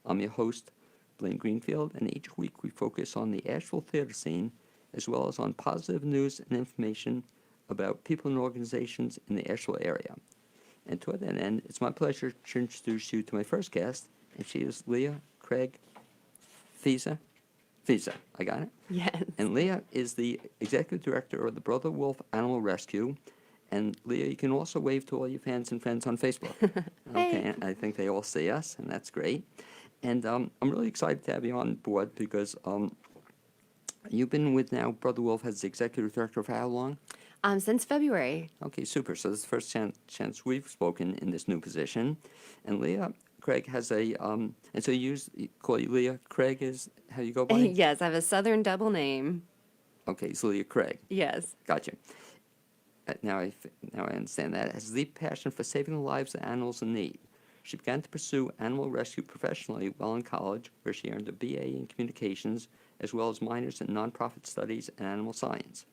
I'm your host, Blaine Greenfield, and each week we focus on the Asheville theater scene, as well as on positive news and information about people and organizations in the Asheville area. And toward that end, it's my pleasure to introduce you to my first guest, and she is Leah Craig Fieser. Fieser, I got it? Yes. And Leah is the executive director of the Brother Wolf Animal Rescue. And Leah, you can also wave to all your fans and friends on Facebook. Okay, Hey. I think they all see us, and that's great. And I'm really excited to have you on board because you've been with now Brother Wolf as the executive director for how long? Since February. Okay, super. So this is the first chance we've spoken in this new position. And Leah Craig has a, and so you call you Leah Craig is how you go by? Yes, I have a Southern double name. Okay, so Leah Craig. Yes. Gotcha. Now I understand that. Has deep passion for saving the lives of animals in need. She began to pursue animal rescue professionally while in college, where she earned a BA in communications, as well as minors in nonprofit studies and animal science.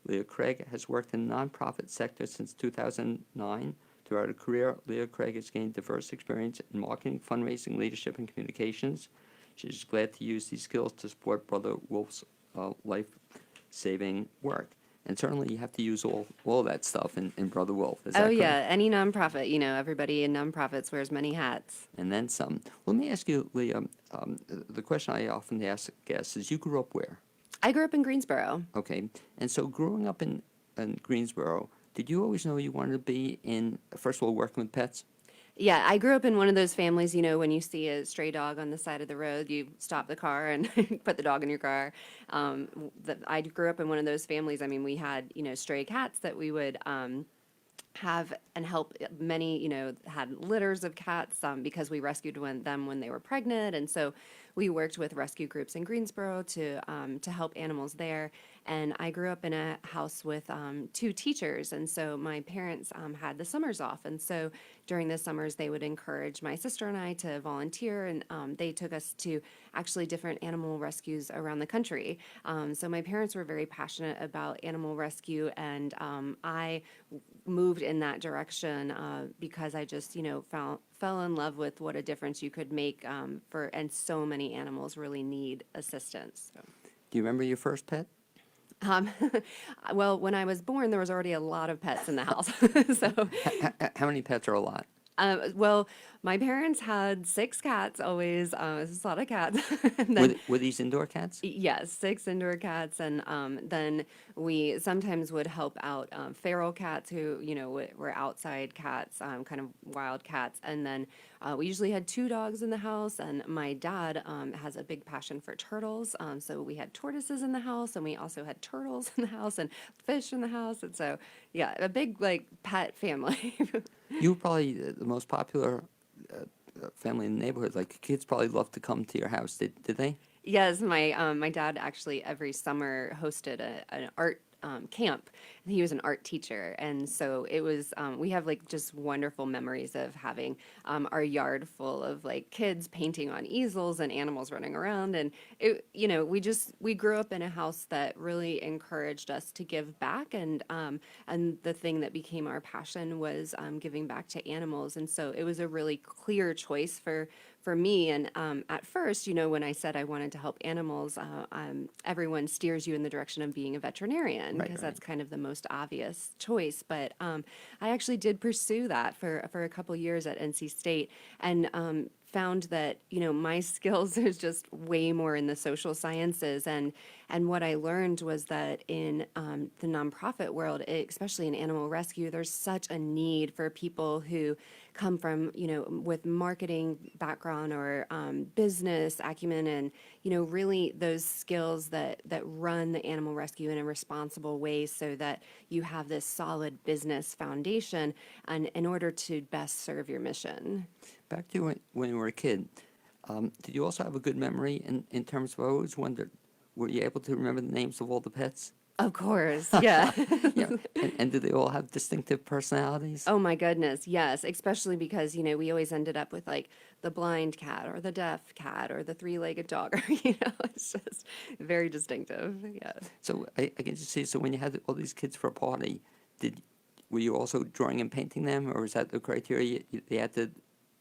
Leah Craig has worked in the nonprofit sector since 2009. Throughout her career, Leah Craig has gained diverse experience in marketing, fundraising, leadership, and communications. She is glad to use these skills to support Brother Wolf's life-saving work. And certainly you have to use all that stuff in Brother Wolf. Is that correct? Yeah, any nonprofit. Everybody in nonprofits wears many hats. And then some. Let me ask you, Leah, the question I often ask guests is, you grew up where? I grew up in Greensboro. Okay. And so growing up in Greensboro, did you always know you wanted to be in, first of all, working with pets? Yeah, I grew up in one of those families, when you see a stray dog on the side of the road, you stop the car and put the dog in your car. I grew up in one of those families. I mean, we had, stray cats that we would have and help. Many, had litters of cats because we rescued them when they were pregnant. And so we worked with rescue groups in Greensboro to help animals there. And I grew up in a house with 2 teachers. And so my parents had the summers off. And so during the summers, they would encourage my sister and I to volunteer. And they took us to actually different animal rescues around the country. So my parents were very passionate about animal rescue. And I moved in that direction because I just, fell in love with what a difference you could make and so many animals really need assistance. So. Do you remember your first pet? Well, when I was born, there was already a lot of pets in the house. So, How many pets are a lot? well, my parents had 6 cats always. It's a lot of cats. And then, Were these indoor cats? yes, 6 indoor cats, and then we sometimes would help out feral cats who, were outside cats, kind of wild cats, and then we usually had 2 dogs in the house, and my dad has a big passion for turtles, so we had tortoises in the house, and we also had turtles in the house and fish in the house, and so yeah, a big pet family. You were probably the most popular family in the neighborhood. Like, kids probably loved to come to your house. Did they? Yes, my dad actually every summer hosted an art camp. He was an art teacher, and so it was. We have just wonderful memories of having our yard full of kids painting on easels and animals running around, and we grew up in a house that really encouraged us to give back, and the thing that became our passion was giving back to animals, and so it was a really clear choice for me. And at first, when I said I wanted to help animals, everyone steers you in the direction of being a veterinarian because that's kind of the most obvious choice. But I actually did pursue that for a couple years at NC State, and found that my skills is just way more in the social sciences, and what I learned was that in the nonprofit world, especially in animal rescue, there's such a need for people who come from with marketing background or business acumen, and really those skills that run the animal rescue in a responsible way, so that you have this solid business foundation, and in order to best serve your mission. Back to when you were a kid, did you also have a good memory in terms of, I always wondered, were you able to remember the names of all the pets? Of course, yeah. Yeah. And do they all have distinctive personalities? Oh my goodness, yes, especially because, we always ended up with the blind cat or the deaf cat or the 3-legged dog, it's just very distinctive, yeah. So I can just see, so when you had all these kids for a party, were you also drawing and painting them, or was that the criteria? They had to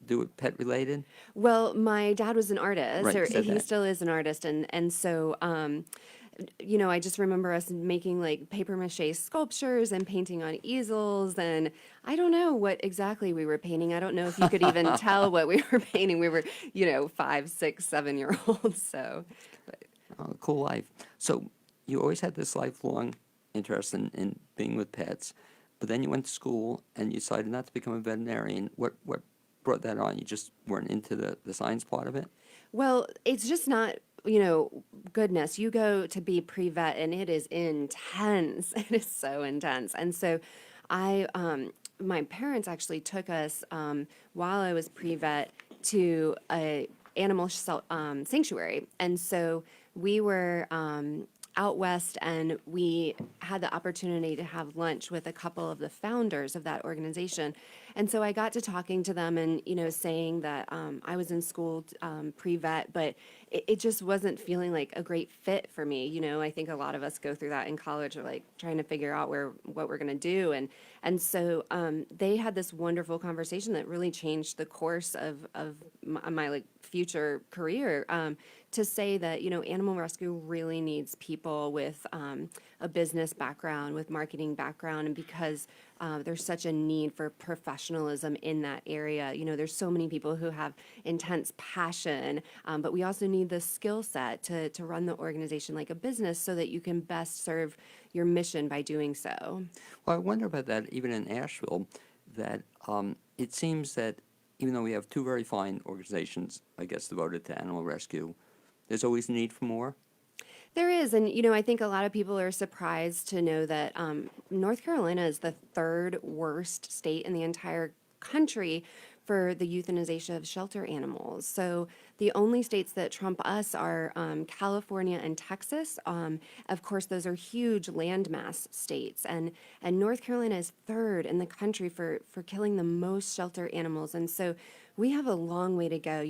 do with pet related? Well, my dad was an artist, Right, you or said he that. still is an artist, and so I just remember us making like paper mache sculptures and painting on easels, and I don't know what exactly we were painting. I don't know if you could even tell what we were painting. We were, 5, 6, 7 year olds, so. Cool life. So you always had this lifelong interest in being with pets, but then you went to school and you decided not to become a veterinarian. What brought that on? You just weren't into the science part of it? Well, it's just not, goodness, you go to be pre-vet and it is intense. It is so intense. And so my parents actually took us, while I was pre-vet, to a sanctuary. And so we were, out west, and we had the opportunity to have lunch with a couple of the founders of that organization. And so I got to talking to them and, saying that I was in school pre-vet, but it just wasn't feeling like a great fit for me. I think a lot of us go through that in college, or like trying to figure out what we're going to do. And so they had this wonderful conversation that really changed the course of my like future career, to say that, animal rescue really needs people with a business background, with marketing background, and because there's such a need for professionalism in that area. There's so many people who have intense passion, but we also need the skill set to run the organization like a business, so that you can best serve your mission by doing so. Well, I wonder about that even in Asheville, that it seems that even though we have two very fine organizations, I guess, devoted to animal rescue, there's always a need for more. There is, and I think a lot of people are surprised to know that North Carolina is the third worst state in the entire country for the euthanization of shelter animals. So the only states that trump us are California and Texas. Of course, those are huge landmass states, and North Carolina is third in the country for killing the most shelter animals. And so we have a long way to go,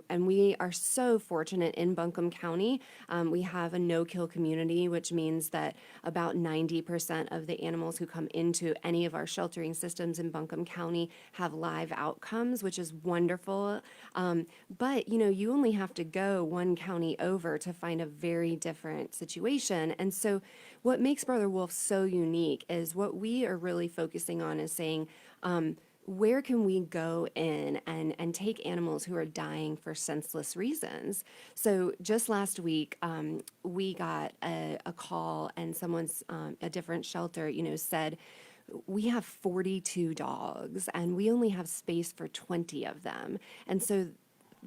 and we are so fortunate in Buncombe County. We have a no-kill community, which means that about 90% of the animals who come into any of our sheltering systems in Buncombe County have live outcomes, which is wonderful. But, you only have to go one county over to find a very different situation. And so what makes Brother Wolf so unique is what we are really focusing on is saying, where can we go in and take animals who are dying for senseless reasons? So just last week, we got a call, and someone's, a different shelter, said, we have 42 dogs and we only have space for 20 of them. And so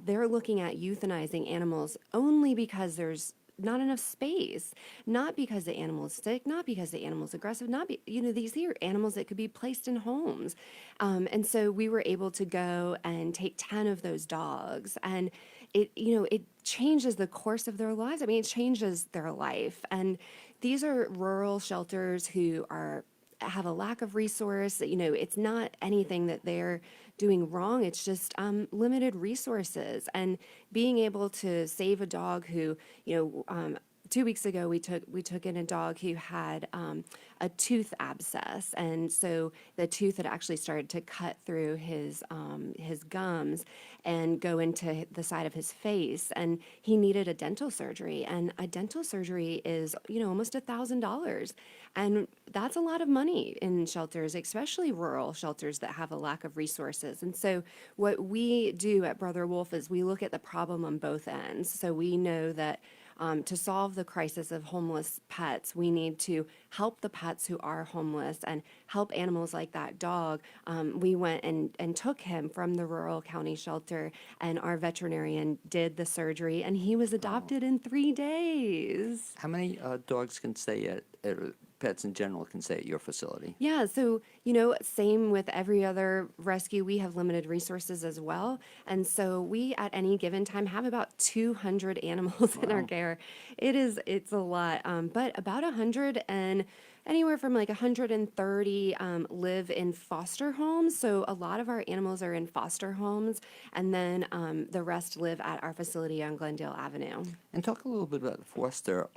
they're looking at euthanizing animals only because there's not enough space, not because the animal is sick, not because the animal is aggressive, not these are animals that could be placed in homes. And so we were able to go and take 10 of those dogs, and it changes the course of their lives. I mean, it changes their life. And these are rural shelters who have a lack of resource. It's not anything that they're doing wrong. It's just limited resources. And being able to save a dog who, 2 weeks ago we took in a dog who had a tooth abscess, and so the tooth had actually started to cut through his gums and go into the side of his face, and he needed a dental surgery. And a dental surgery is almost $1,000, and that's a lot of money in shelters, especially rural shelters that have a lack of resources. And so what we do at Brother Wolf is we look at the problem on both ends. So we know that to solve the crisis of homeless pets, we need to help the pets who are homeless and help animals like that dog. We went and took him from the rural county shelter, and our veterinarian did the surgery, and he was adopted in 3 days. How many dogs can stay pets in general can stay at your facility? Yeah, so, same with every other rescue, we have limited resources as well. And so we, at any given time, have about 200 animals in our care. It's a lot, but about 100, and anywhere from like 130 live in foster homes. So a lot of our animals are in foster homes, and then the rest live at our facility on Glendale Avenue. And talk a little bit about the foster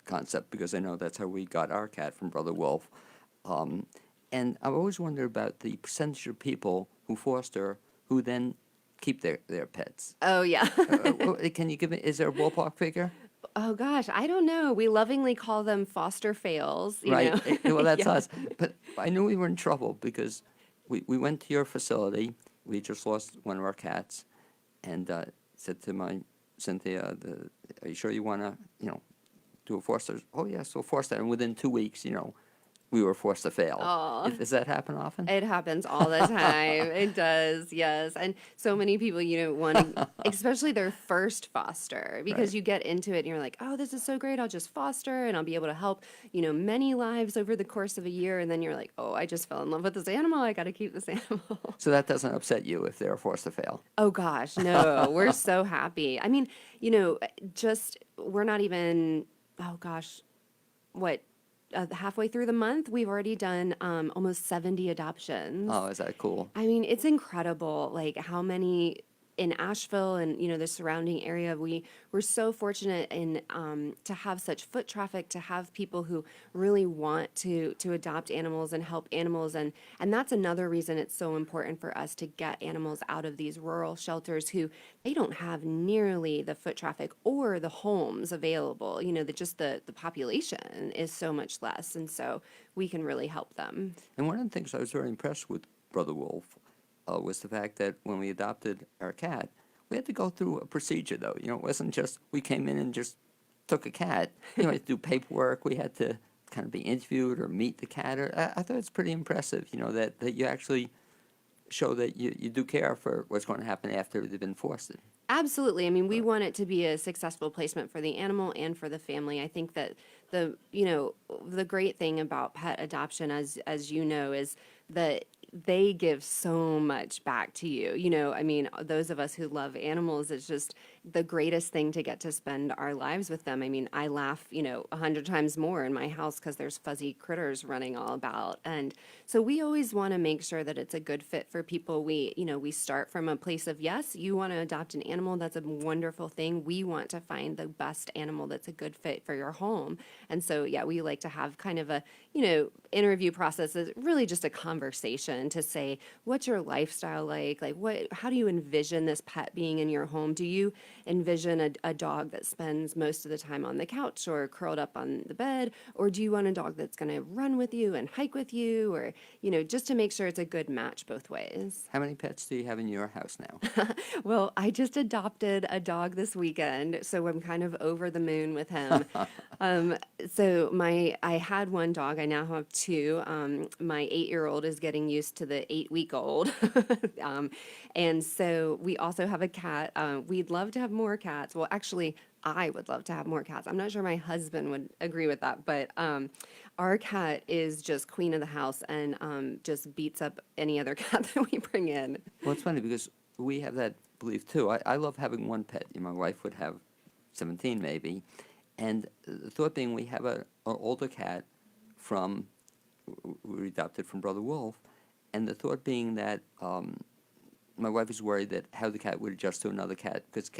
concept, because I know that's how we got our cat from Brother Wolf. And I've always wondered about the percentage of people who foster who then keep their pets. Oh, yeah. Can you give me, is there a ballpark figure? Oh, gosh, I don't know. We lovingly call them foster fails, you Right. know? Well, that's Yeah. us. But I knew we were in trouble because we went to your facility. We just lost one of our cats, and said to my Cynthia, "Are you sure you want to, do a foster?" Oh yes, we'll foster. And within 2 weeks, we were forced to fail. Oh. Does that happen often? It happens all the time. It does, yes. And so many people, want to, especially their first foster, because Right. you get into it and you're like, oh, this is so great. I'll just foster and I'll be able to help, many lives over the course of a year. And then you're like, oh, I just fell in love with this animal. I got to keep this animal. So that doesn't upset you if they're forced to fail. Oh gosh, no, we're so happy. I mean, we're not even, oh gosh, what, halfway through the month, we've already done almost 70 adoptions. Oh, is that cool? I mean, it's incredible, like how many in Asheville and the surrounding area. We're so fortunate in to have such foot traffic, to have people who really want to adopt animals and help animals, and that's another reason it's so important for us to get animals out of these rural shelters who they don't have nearly the foot traffic or the homes available. The population is so much less, and so we can really help them. And one of the things I was very impressed with Brother Wolf was the fact that when we adopted our cat, we had to go through a procedure, though. It wasn't just we came in and just took a cat. We had to do paperwork. We had to kind of be interviewed or meet the cat. I thought it's pretty impressive, that you actually show that you do care for what's going to happen after they've been fostered. Absolutely. I mean, we want it to be a successful placement for the animal and for the family. I think that the great thing about pet adoption, as you know, is that they give so much back to you. I mean, those of us who love animals, it's just the greatest thing to get to spend our lives with them. I mean, I laugh, 100 times more in my house because there's fuzzy critters running all about. And so we always want to make sure that it's a good fit for people. We start from a place of, yes, you want to adopt an animal. That's a wonderful thing. We want to find the best animal that's a good fit for your home. And so, yeah, we like to have kind of a, interview process is really just a conversation to say, what's your lifestyle like? Like, how do you envision this pet being in your home? Do you envision a dog that spends most of the time on the couch or curled up on the bed? Or do you want a dog that's going to run with you and hike with you? Or, just to make sure it's a good match both ways. How many pets do you have in your house now? Well, I just adopted a dog this weekend, so I'm kind of over the moon with him. I had one dog. I now have two. My 8-year-old is getting used to the 8-week-old. And so we also have a cat. We'd love to have more cats. Well, actually, I would love to have more cats. I'm not sure my husband would agree with that, but our cat is just queen of the house and just beats up any other cat that we bring in. Well, it's funny because we have that belief too. I love having one pet. My wife would have 17 maybe. And the thought being we have an older cat we adopted from Brother Wolf. And the thought being that my wife is worried that how the cat would adjust to another cat. Because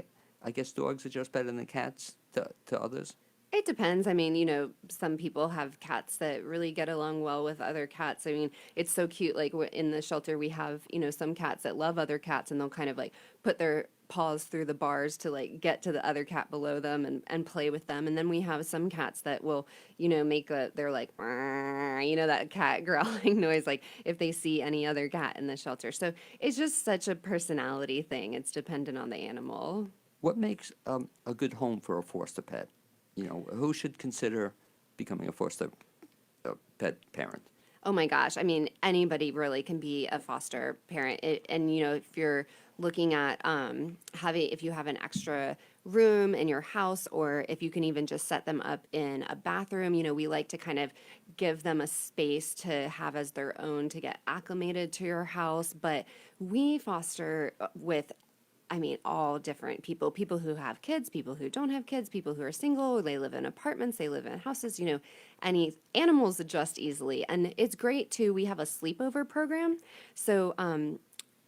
I guess dogs adjust better than cats to others. It depends. I mean, some people have cats that really get along well with other cats. I mean, it's so cute. Like in the shelter, we have, some cats that love other cats and they'll kind of like put their paws through the bars to like get to the other cat below them and play with them. And then we have some cats that will, they're like, that cat growling noise, like if they see any other cat in the shelter. So it's just such a personality thing. It's dependent on the animal. What makes a good home for a foster pet? Who should consider becoming a foster pet parent? Oh my gosh. I mean, anybody really can be a foster parent. If you're looking at if you have an extra room in your house, or if you can even just set them up in a bathroom, we like to kind of give them a space to have as their own to get acclimated to your house. But we foster with all different people who have kids, people who don't have kids, people who are single, they live in apartments, they live in houses, any animals adjust easily. And it's great too. We have a sleepover program. So,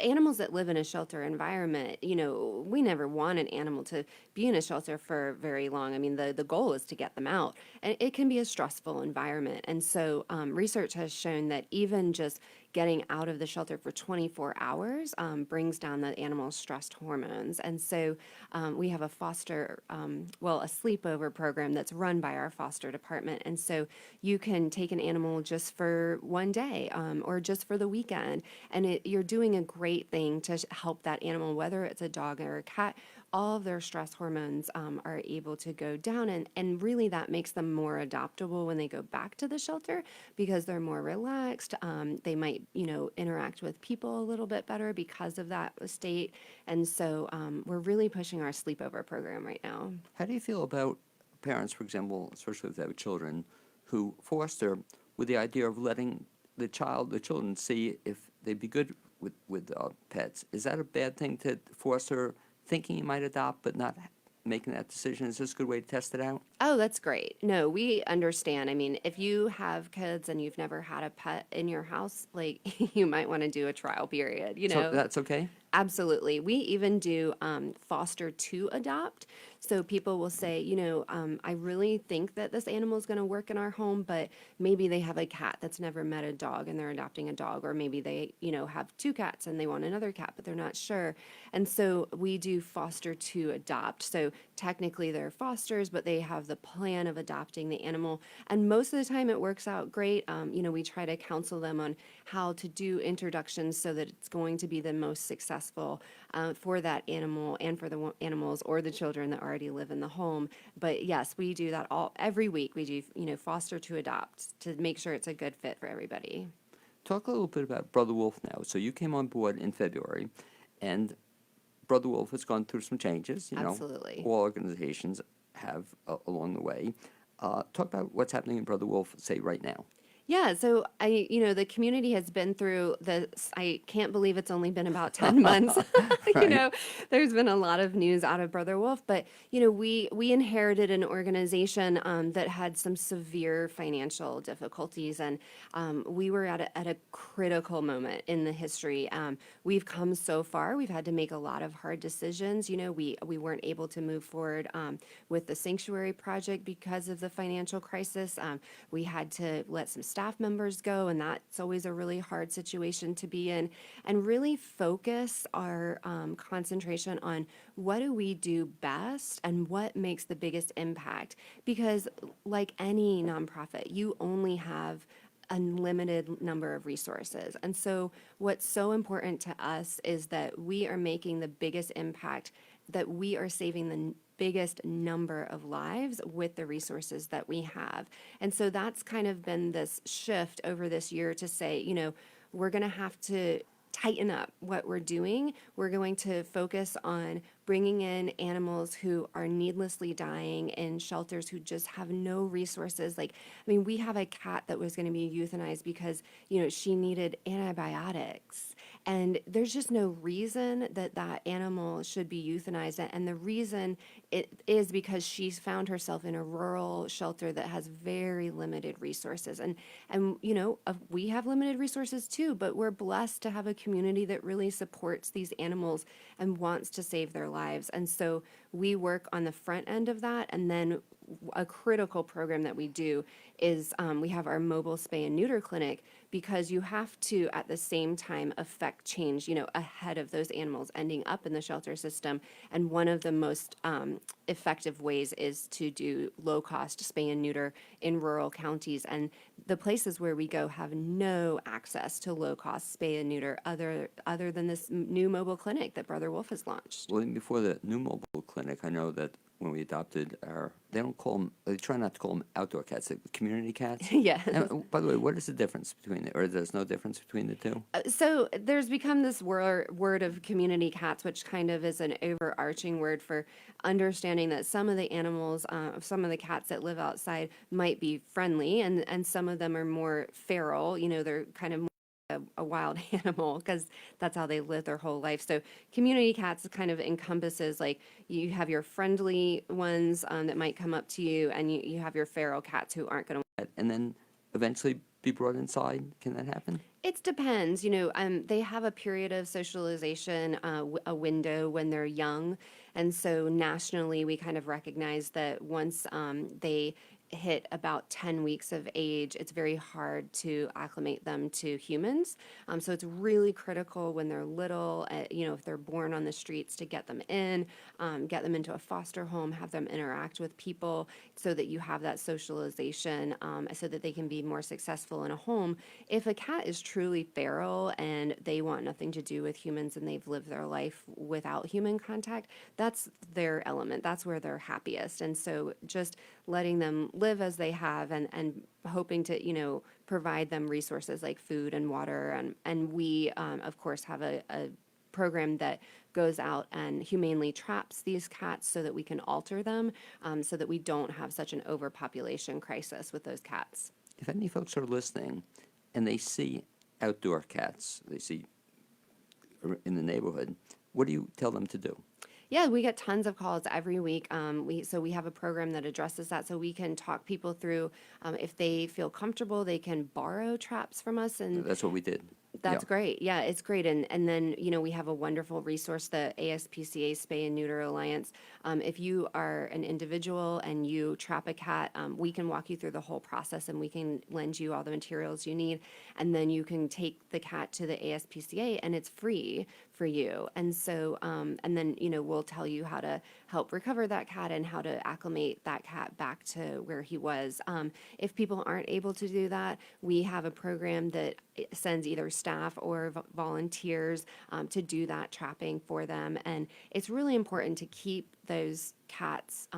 animals that live in a shelter environment, we never want an animal to be in a shelter for very long. I mean, the goal is to get them out, and it can be a stressful environment. And so research has shown that even just getting out of the shelter for 24 hours brings down the animal's stress hormones. And so we have a a sleepover program that's run by our foster department. And so you can take an animal just for one day or just for the weekend. And you're doing a great thing to help that animal, whether it's a dog or a cat. All of their stress hormones are able to go down, and really that makes them more adaptable when they go back to the shelter because they're more relaxed. They might, interact with people a little bit better because of that state. And so we're really pushing our sleepover program right now. How do you feel about parents, for example, especially if they have children, who foster with the idea of letting the children see if they'd be good with pets? Is that a bad thing to foster, thinking you might adopt but not making that decision? Is this a good way to test it out? Oh, that's great. No, we understand. I mean, if you have kids and you've never had a pet in your house, like you might want to do a trial period, So that's okay? Absolutely. We even do foster to adopt. So people will say, I really think that this animal is going to work in our home, but maybe they have a cat that's never met a dog and they're adopting a dog, or maybe they, have two cats and they want another cat, but they're not sure. And so we do foster to adopt. So technically they're fosters, but they have the plan of adopting the animal. And most of the time it works out great. We try to counsel them on how to do introductions so that it's going to be the most successful for that animal and for the animals or the children that already live in the home. But yes, we do that every week. We do, foster to adopt to make sure it's a good fit for everybody. Talk a little bit about Brother Wolf now. So you came on board in February, and Brother Wolf has gone through some changes. Absolutely. All organizations have along the way. Talk about what's happening in Brother Wolf, say, right now. Yeah, so the community has been through this. I can't believe it's only been about 10 months. Right. There's been a lot of news out of Brother Wolf, but we inherited an organization that had some severe financial difficulties, and we were at a critical moment in the history. We've come so far. We've had to make a lot of hard decisions. We weren't able to move forward with the sanctuary project because of the financial crisis. We had to let some staff members go, and that's always a really hard situation to be in, and really focus our concentration on what do we do best and what makes the biggest impact. Because like any nonprofit, you only have a limited number of resources. And so what's so important to us is that we are making the biggest impact, that we are saving the biggest number of lives with the resources that we have. And so that's kind of been this shift over this year to say, we're going to have to tighten up what we're doing. We're going to focus on bringing in animals who are needlessly dying in shelters who just have no resources. We have a cat that was going to be euthanized because, she needed antibiotics. And there's just no reason that that animal should be euthanized. And the reason it is because she's found herself in a rural shelter that has very limited resources. And we have limited resources too, but we're blessed to have a community that really supports these animals and wants to save their lives. And so we work on the front end of that. And then a critical program that we do is we have our mobile spay and neuter clinic, because you have to at the same time affect change, ahead of those animals ending up in the shelter system. And one of the most effective ways is to do low-cost spay and neuter in rural counties. And the places where we go have no access to low-cost spay and neuter other than this new mobile clinic that Brother Wolf has launched. Well, even before the new mobile clinic, I know that when we adopted they try not to call them outdoor cats, they're community cats. Yeah. And, by the way, what is the difference between or there's no difference between the two? So there's become this word of community cats, which kind of is an overarching word for understanding that some of the animals, some of the cats that live outside might be friendly, and some of them are more feral. They're kind of a wild animal because that's how they live their whole life. So community cats kind of encompasses, like, you have your friendly ones that might come up to you, and you have your feral cats who aren't going to. And then eventually be brought inside. Can that happen? It depends. They have a period of socialization, a window when they're young. And so nationally, we kind of recognize that once they hit about 10 weeks of age, it's very hard to acclimate them to humans. So it's really critical when they're little, if they're born on the streets, to get them in, get them into a foster home, have them interact with people so that you have that socialization, so that they can be more successful in a home. If a cat is truly feral and they want nothing to do with humans and they've lived their life without human contact, that's their element. That's where they're happiest. And so just letting them live as they have, and hoping to, provide them resources like food and water. And we, of course, have a program that goes out and humanely traps these cats so that we can alter them, so that we don't have such an overpopulation crisis with those cats. If any folks are listening and they see outdoor cats, they see in the neighborhood, what do you tell them to do? Yeah, we get tons of calls every week. We have a program that addresses that, so we can talk people through, if they feel comfortable, they can borrow traps from us, and That's what we did. that's Yeah. great. Yeah, it's great. And then, we have a wonderful resource, the ASPCA Spay and Neuter Alliance. If you are an individual and you trap a cat, we can walk you through the whole process, and we can lend you all the materials you need. And then you can take the cat to the ASPCA, and it's free for you. And so, and then, we'll tell you how to help recover that cat and how to acclimate that cat back to where he was. If people aren't able to do that, we have a program that sends either staff or volunteers to do that trapping for them. And it's really important to keep those cats,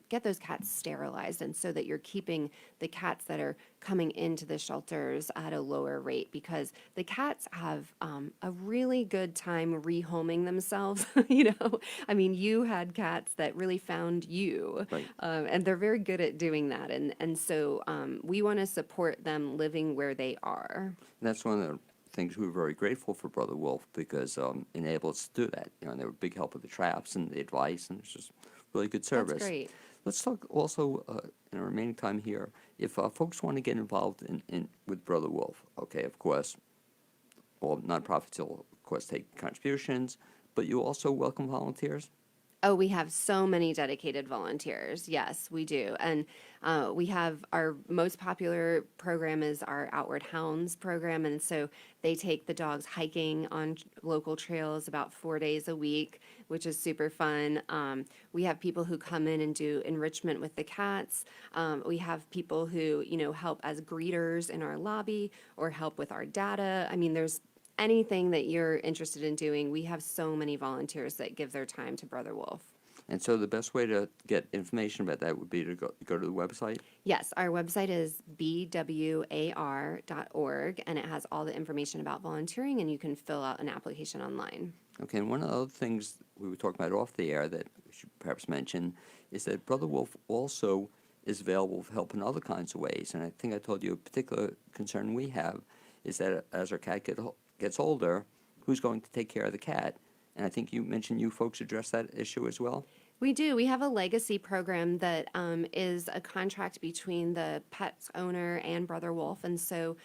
get those cats sterilized, and so that you're keeping the cats that are coming into the shelters at a lower rate, because the cats have a really good time rehoming themselves. I mean, you had cats that really found you, Right. and they're very good at doing that. And so we want to support them living where they are. That's one of the things we were very grateful for Brother Wolf, because enabled us to do that. And they were a big help with the traps and the advice, and it's just really good service. That's great. Let's talk also, in our remaining time here, if folks want to get involved in with Brother Wolf. Okay, of course, all nonprofits will, of course, take contributions, but you also welcome volunteers? Oh, we have so many dedicated volunteers. Yes, we do. And we have our most popular program is our Outward Hounds program. And so they take the dogs hiking on local trails about 4 days a week, which is super fun. We have people who come in and do enrichment with the cats. We have people who, help as greeters in our lobby or help with our data. I mean, there's anything that you're interested in doing. We have so many volunteers that give their time to Brother Wolf. And so the best way to get information about that would be to go to the website? Yes, our website is bwar.org, and it has all the information about volunteering, and you can fill out an application online. Okay, and one of the other things we were talking about off the air that we should perhaps mention is that Brother Wolf also is available for help in other kinds of ways. And I think I told you a particular concern we have is that as our cat gets older, who's going to take care of the cat? And I think you mentioned you folks address that issue as well. We do. We have a legacy program that is a contract between the pet's owner and Brother Wolf. And so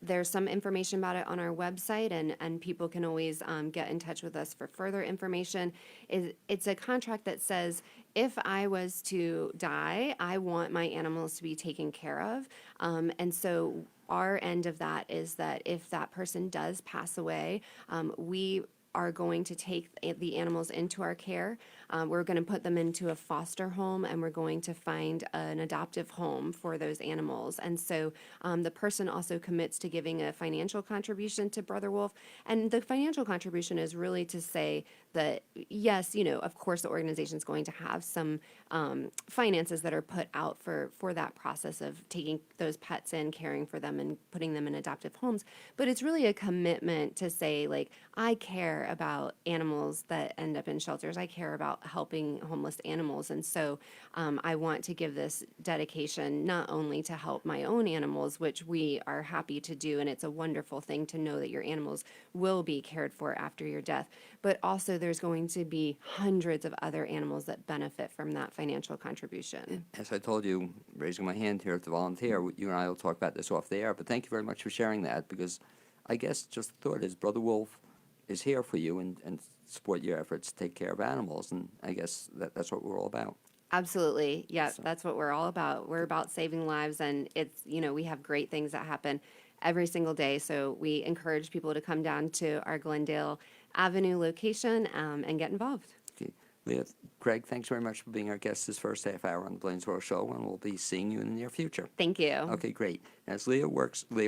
there's some information about it on our website, and people can always get in touch with us for further information. It's a contract that says, if I was to die, I want my animals to be taken care of. And so our end of that is that if that person does pass away, we are going to take the animals into our care. We're going to put them into a foster home, and we're going to find an adoptive home for those animals. And so the person also commits to giving a financial contribution to Brother Wolf. And the financial contribution is really to say that, yes, of course, the organization is going to have some finances that are put out for that process of taking those pets in, caring for them, and putting them in adoptive homes. But it's really a commitment to say, like, I care about animals that end up in shelters. I care about helping homeless animals. And so I want to give this dedication not only to help my own animals, which we are happy to do, and it's a wonderful thing to know that your animals will be cared for after your death, but also there's going to be hundreds of other animals that benefit from that financial contribution. As I told you, raising my hand here to volunteer, you and I will talk about this off the air, but thank you very much for sharing that, because I guess just the thought is Brother Wolf is here for you and support your efforts to take care of animals, and I guess that's what we're all about. Absolutely. Yeah, So, that's what we're all about. We're about saving lives, and it's, we have great things that happen every single day. So we encourage people to come down to our Glendale Avenue location and get involved. okay. Leah, Greg, thanks very much for being our guest this first half hour on the Blaine's World Show, and we'll be seeing you in the near future. Thank you. Okay, great. As Leah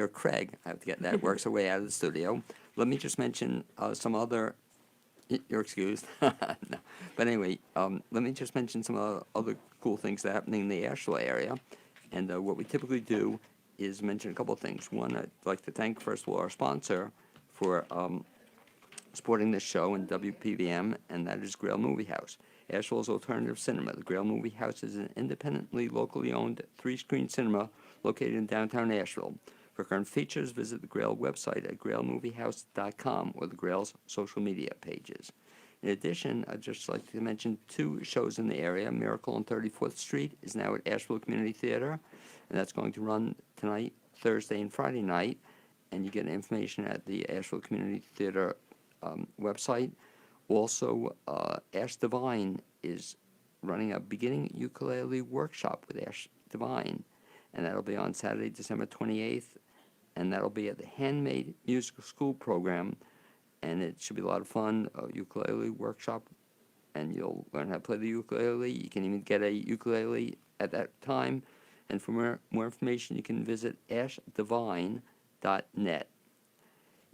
Craig, I have to get that, works her way out of the studio, let me just mention some other, you're excused. No. But anyway, let me just mention some other cool things that are happening in the Asheville area. And what we typically do is mention a couple of things. One, I'd like to thank, first of all, our sponsor for supporting this show in WPVM, and that is Grail Movie House, Asheville's alternative cinema. The Grail Movie House is an independently, locally owned three-screen cinema located in downtown Asheville. For current features, visit the Grail website at grailmoviehouse.com or the Grail's social media pages. In addition, I'd just like to mention two shows in the area. Miracle on 34th Street is now at Asheville Community Theater, and that's going to run tonight, Thursday, and Friday night. And you get information at the Asheville Community Theater website. Also, Ash Divine is running a beginning ukulele workshop with Ash Divine, and that'll be on Saturday, December 28th, and that'll be at the Handmade Musical School program, and it should be a lot of fun, a ukulele workshop, and you'll learn how to play the ukulele. You can even get a ukulele at that time, and for more information, you can visit ashdivine.net.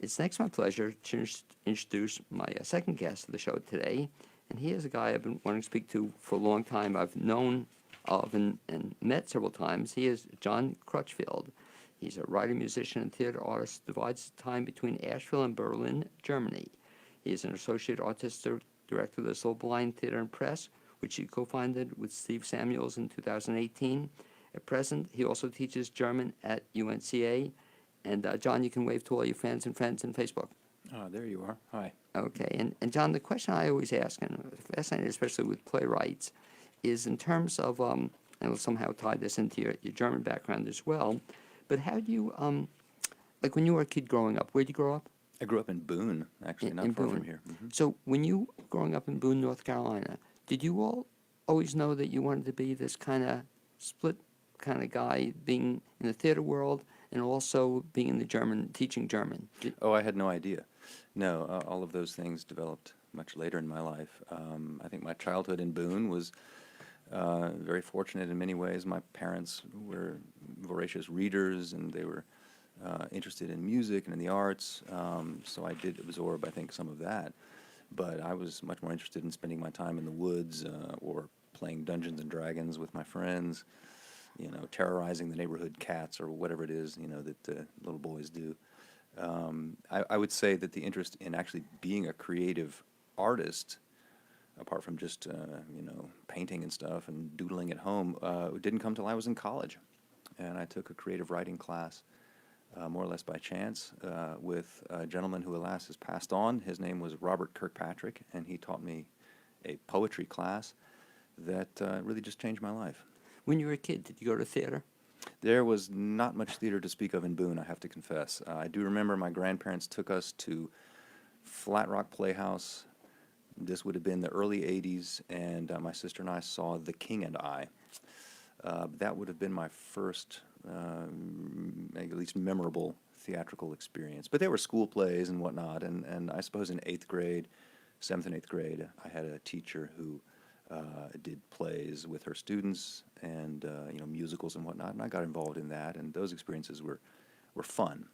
It's next my pleasure to introduce my second guest of the show today, and he is a guy I've been wanting to speak to for a long time. I've known of and met several times. He is John Crutchfield. He's a writer, musician, and theater artist, divides his time between Asheville and Berlin, Germany. He is an associate artistic director of the Soul Blind Theater and Press, which he co-founded with Steve Samuels in 2018. At present, he also teaches German at UNCA. And John, you can wave to all your fans and friends on Facebook. Oh, there you are. Hi. Okay, and John, the question I always ask, and I'm fascinated especially with playwrights, is in terms of, and we'll somehow tie this into your German background as well, but how do you, like when you were a kid growing up, where'd you grow up? I grew up in Boone, actually, not far from here. Mm-hmm. So when you growing up in Boone, North Carolina, did you all always know that you wanted to be this kind of split kind of guy, being in the theater world and also being in the German, teaching German? Oh, I had no idea. No, all of those things developed much later in my life. I think my childhood in Boone was very fortunate in many ways. My parents were voracious readers, and they were interested in music and in the arts, so I did absorb, I think, some of that. But I was much more interested in spending my time in the woods or playing Dungeons and Dragons with my friends, terrorizing the neighborhood cats or whatever it is, that little boys do. I would say that the interest in actually being a creative artist, apart from just, painting and stuff and doodling at home, didn't come till I was in college. And I took a creative writing class, more or less by chance, with a gentleman who, alas, has passed on. His name was Robert Kirkpatrick, and he taught me a poetry class that really just changed my life. When you were a kid, did you go to theater? There was not much theater to speak of in Boone, I have to confess. I do remember my grandparents took us to Flat Rock Playhouse. This would have been the early 80s, and my sister and I saw The King and I. That would have been my first, at least memorable theatrical experience. But there were school plays and whatnot, and I suppose in 8th grade, 7th and 8th grade, I had a teacher who did plays with her students and musicals and whatnot, and I got involved in that, and those experiences were fun.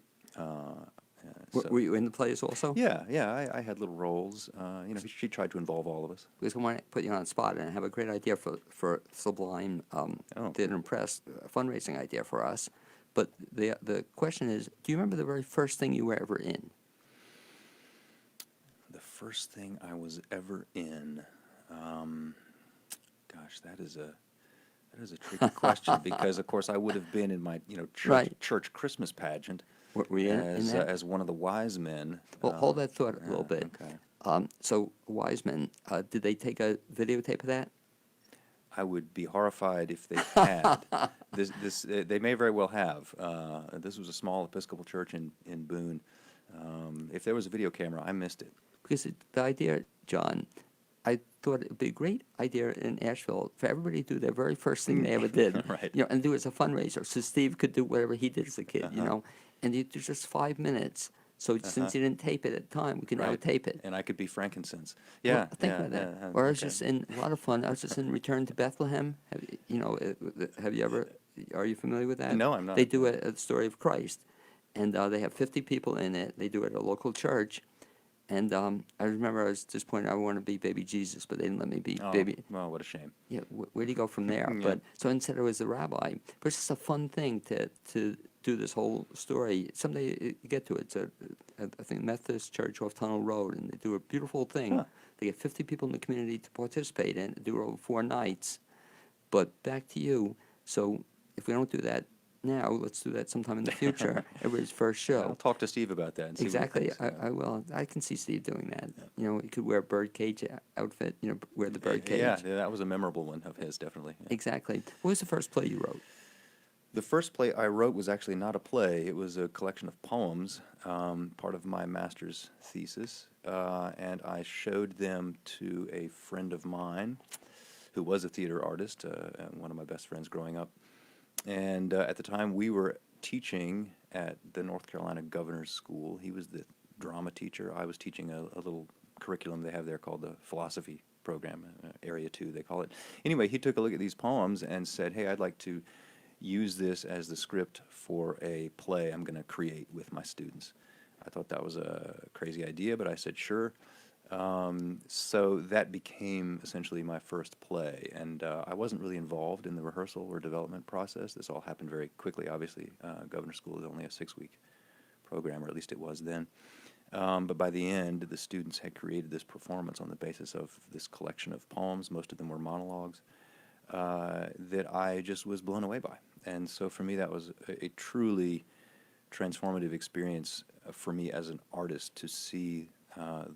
Were you in the plays also? Yeah, I had little roles. She tried to involve all of us. Because I want to put you on the spot, and I have a great idea for Sublime Theater and Press, a fundraising idea for us. But the question is, do you remember the very first thing you were ever in? The first thing I was ever in. Gosh, that is a tricky question because, of course, I would have been in my church Christmas pageant. Were you in that? As one of the wise men. Well, hold that thought a little bit. Okay. So, wise men, did they take a videotape of that? I would be horrified if they had. They may very well have. This was a small Episcopal church in Boone. If there was a video camera, I missed it. Because the idea, John, I thought it'd be a great idea in Asheville for everybody to do their very first thing they ever did, Right. you know, and do it as a fundraiser. So Steve could do whatever he did as a kid, you Uh-huh. know, and you do just 5 minutes. So since you didn't tape it at the time, we can now Right. tape it. And I could be frankincense. Well, Yeah, think yeah, about that. yeah, Or I was okay. just in a lot of fun. I was just in Return to Bethlehem. You know, have you ever? Are you familiar with that? No, I'm not. They do a story of Christ, and they have 50 people in it. They do it at a local church, and I remember I was disappointed. I wanted to be baby Jesus, but they didn't let me be Oh, baby. well, what a shame. Yeah, where do you go from there? Yeah. But so instead, I was the rabbi. But it's just a fun thing to do this whole story. Someday you get to it. It's I think Methodist Church off Tunnel Road, and they do a beautiful thing. Huh. They get 50 people in the community to participate in it. Do it over 4 nights. But back to you. So if we don't do that now, let's do that sometime in the future. Everybody's first show. I'll talk to Steve about that and see what he Exactly. thinks. Yeah. I will. I can see Steve doing that. You know, he could wear a birdcage outfit. You know, wear the birdcage. Yeah, that was a memorable one of his, definitely. Yeah. Exactly. What was the first play you wrote? The first play I wrote was actually not a play. It was a collection of poems, part of my master's thesis, and I showed them to a friend of mine who was a theater artist, one of my best friends growing up. And at the time, we were teaching at the North Carolina Governor's School. He was the drama teacher. I was teaching a little curriculum they have there called the philosophy program, Area 2, they call it. Anyway, he took a look at these poems and said, hey, I'd like to use this as the script for a play I'm going to create with my students. I thought that was a crazy idea, but I said, sure. So that became essentially my first play, and I wasn't really involved in the rehearsal or development process. This all happened very quickly, obviously. Governor's School is only a 6-week program, or at least it was then. But by the end, the students had created this performance on the basis of this collection of poems. Most of them were monologues that I just was blown away by. And so for me, that was a truly transformative experience for me as an artist to see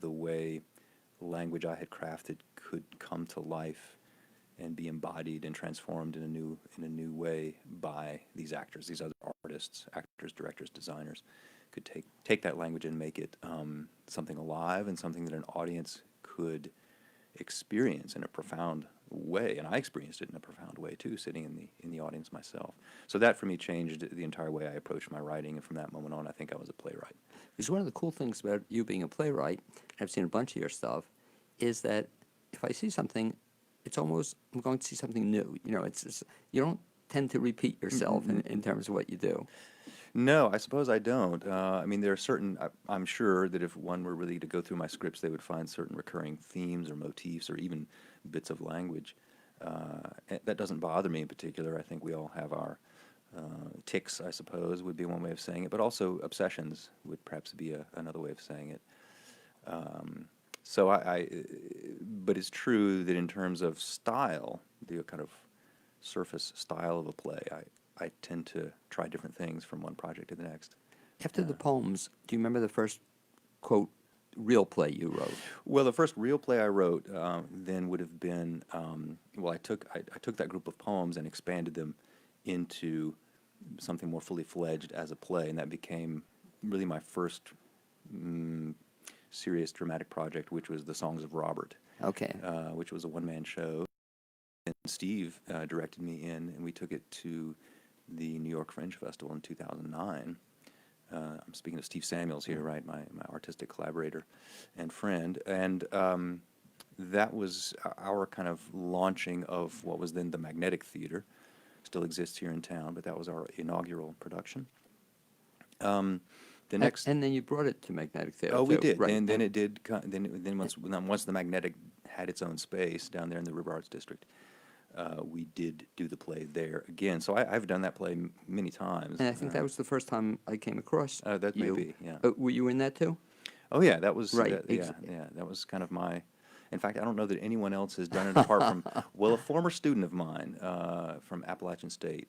the way language I had crafted could come to life and be embodied and transformed in a new way by these actors, these other artists, actors, directors, designers, could take that language and make it something alive and something that an audience could experience in a profound way. And I experienced it in a profound way too, sitting in the audience myself. So that for me changed the entire way I approached my writing, and from that moment on, I think I was a playwright. Because one of the cool things about you being a playwright, I've seen a bunch of your stuff, is that if I see something, it's almost, I'm going to see something new. You know, it's just, you don't tend to repeat yourself in terms of what you do. No, I suppose I don't. I mean, there are certain, I'm sure that if one were really to go through my scripts, they would find certain recurring themes or motifs or even bits of language. That doesn't bother me in particular. I think we all have our tics, I suppose, would be one way of saying it, but also obsessions would perhaps be another way of saying it. But it's true that in terms of style, the kind of surface style of a play, I tend to try different things from one project to the next. After the poems, do you remember the first, quote, real play you wrote? Well, the first real play I wrote then would have been, I took that group of poems and expanded them into something more fully fledged as a play, and that became really my first serious dramatic project, which was The Songs of Robert, Okay. which was a one-man show. And Steve directed me in, and we took it to the New York Fringe Festival in 2009. I'm speaking of Steve Samuels here, right, my artistic collaborator and friend. And that was our kind of launching of what was then the Magnetic Theater. Still exists here in town, but that was our inaugural production. The next, And then you brought it to Magnetic Theater. we too, did, right? and then it did. Then once the Magnetic had its own space down there in the River Arts District, we did do the play there again. So I've done that play many times. And I think that was the first time I came across that may you. be, yeah. Were you in that too? Oh yeah, that was Right, yeah. That was kind of my. In fact, I don't know that anyone else has done it apart from a former student of mine from Appalachian State,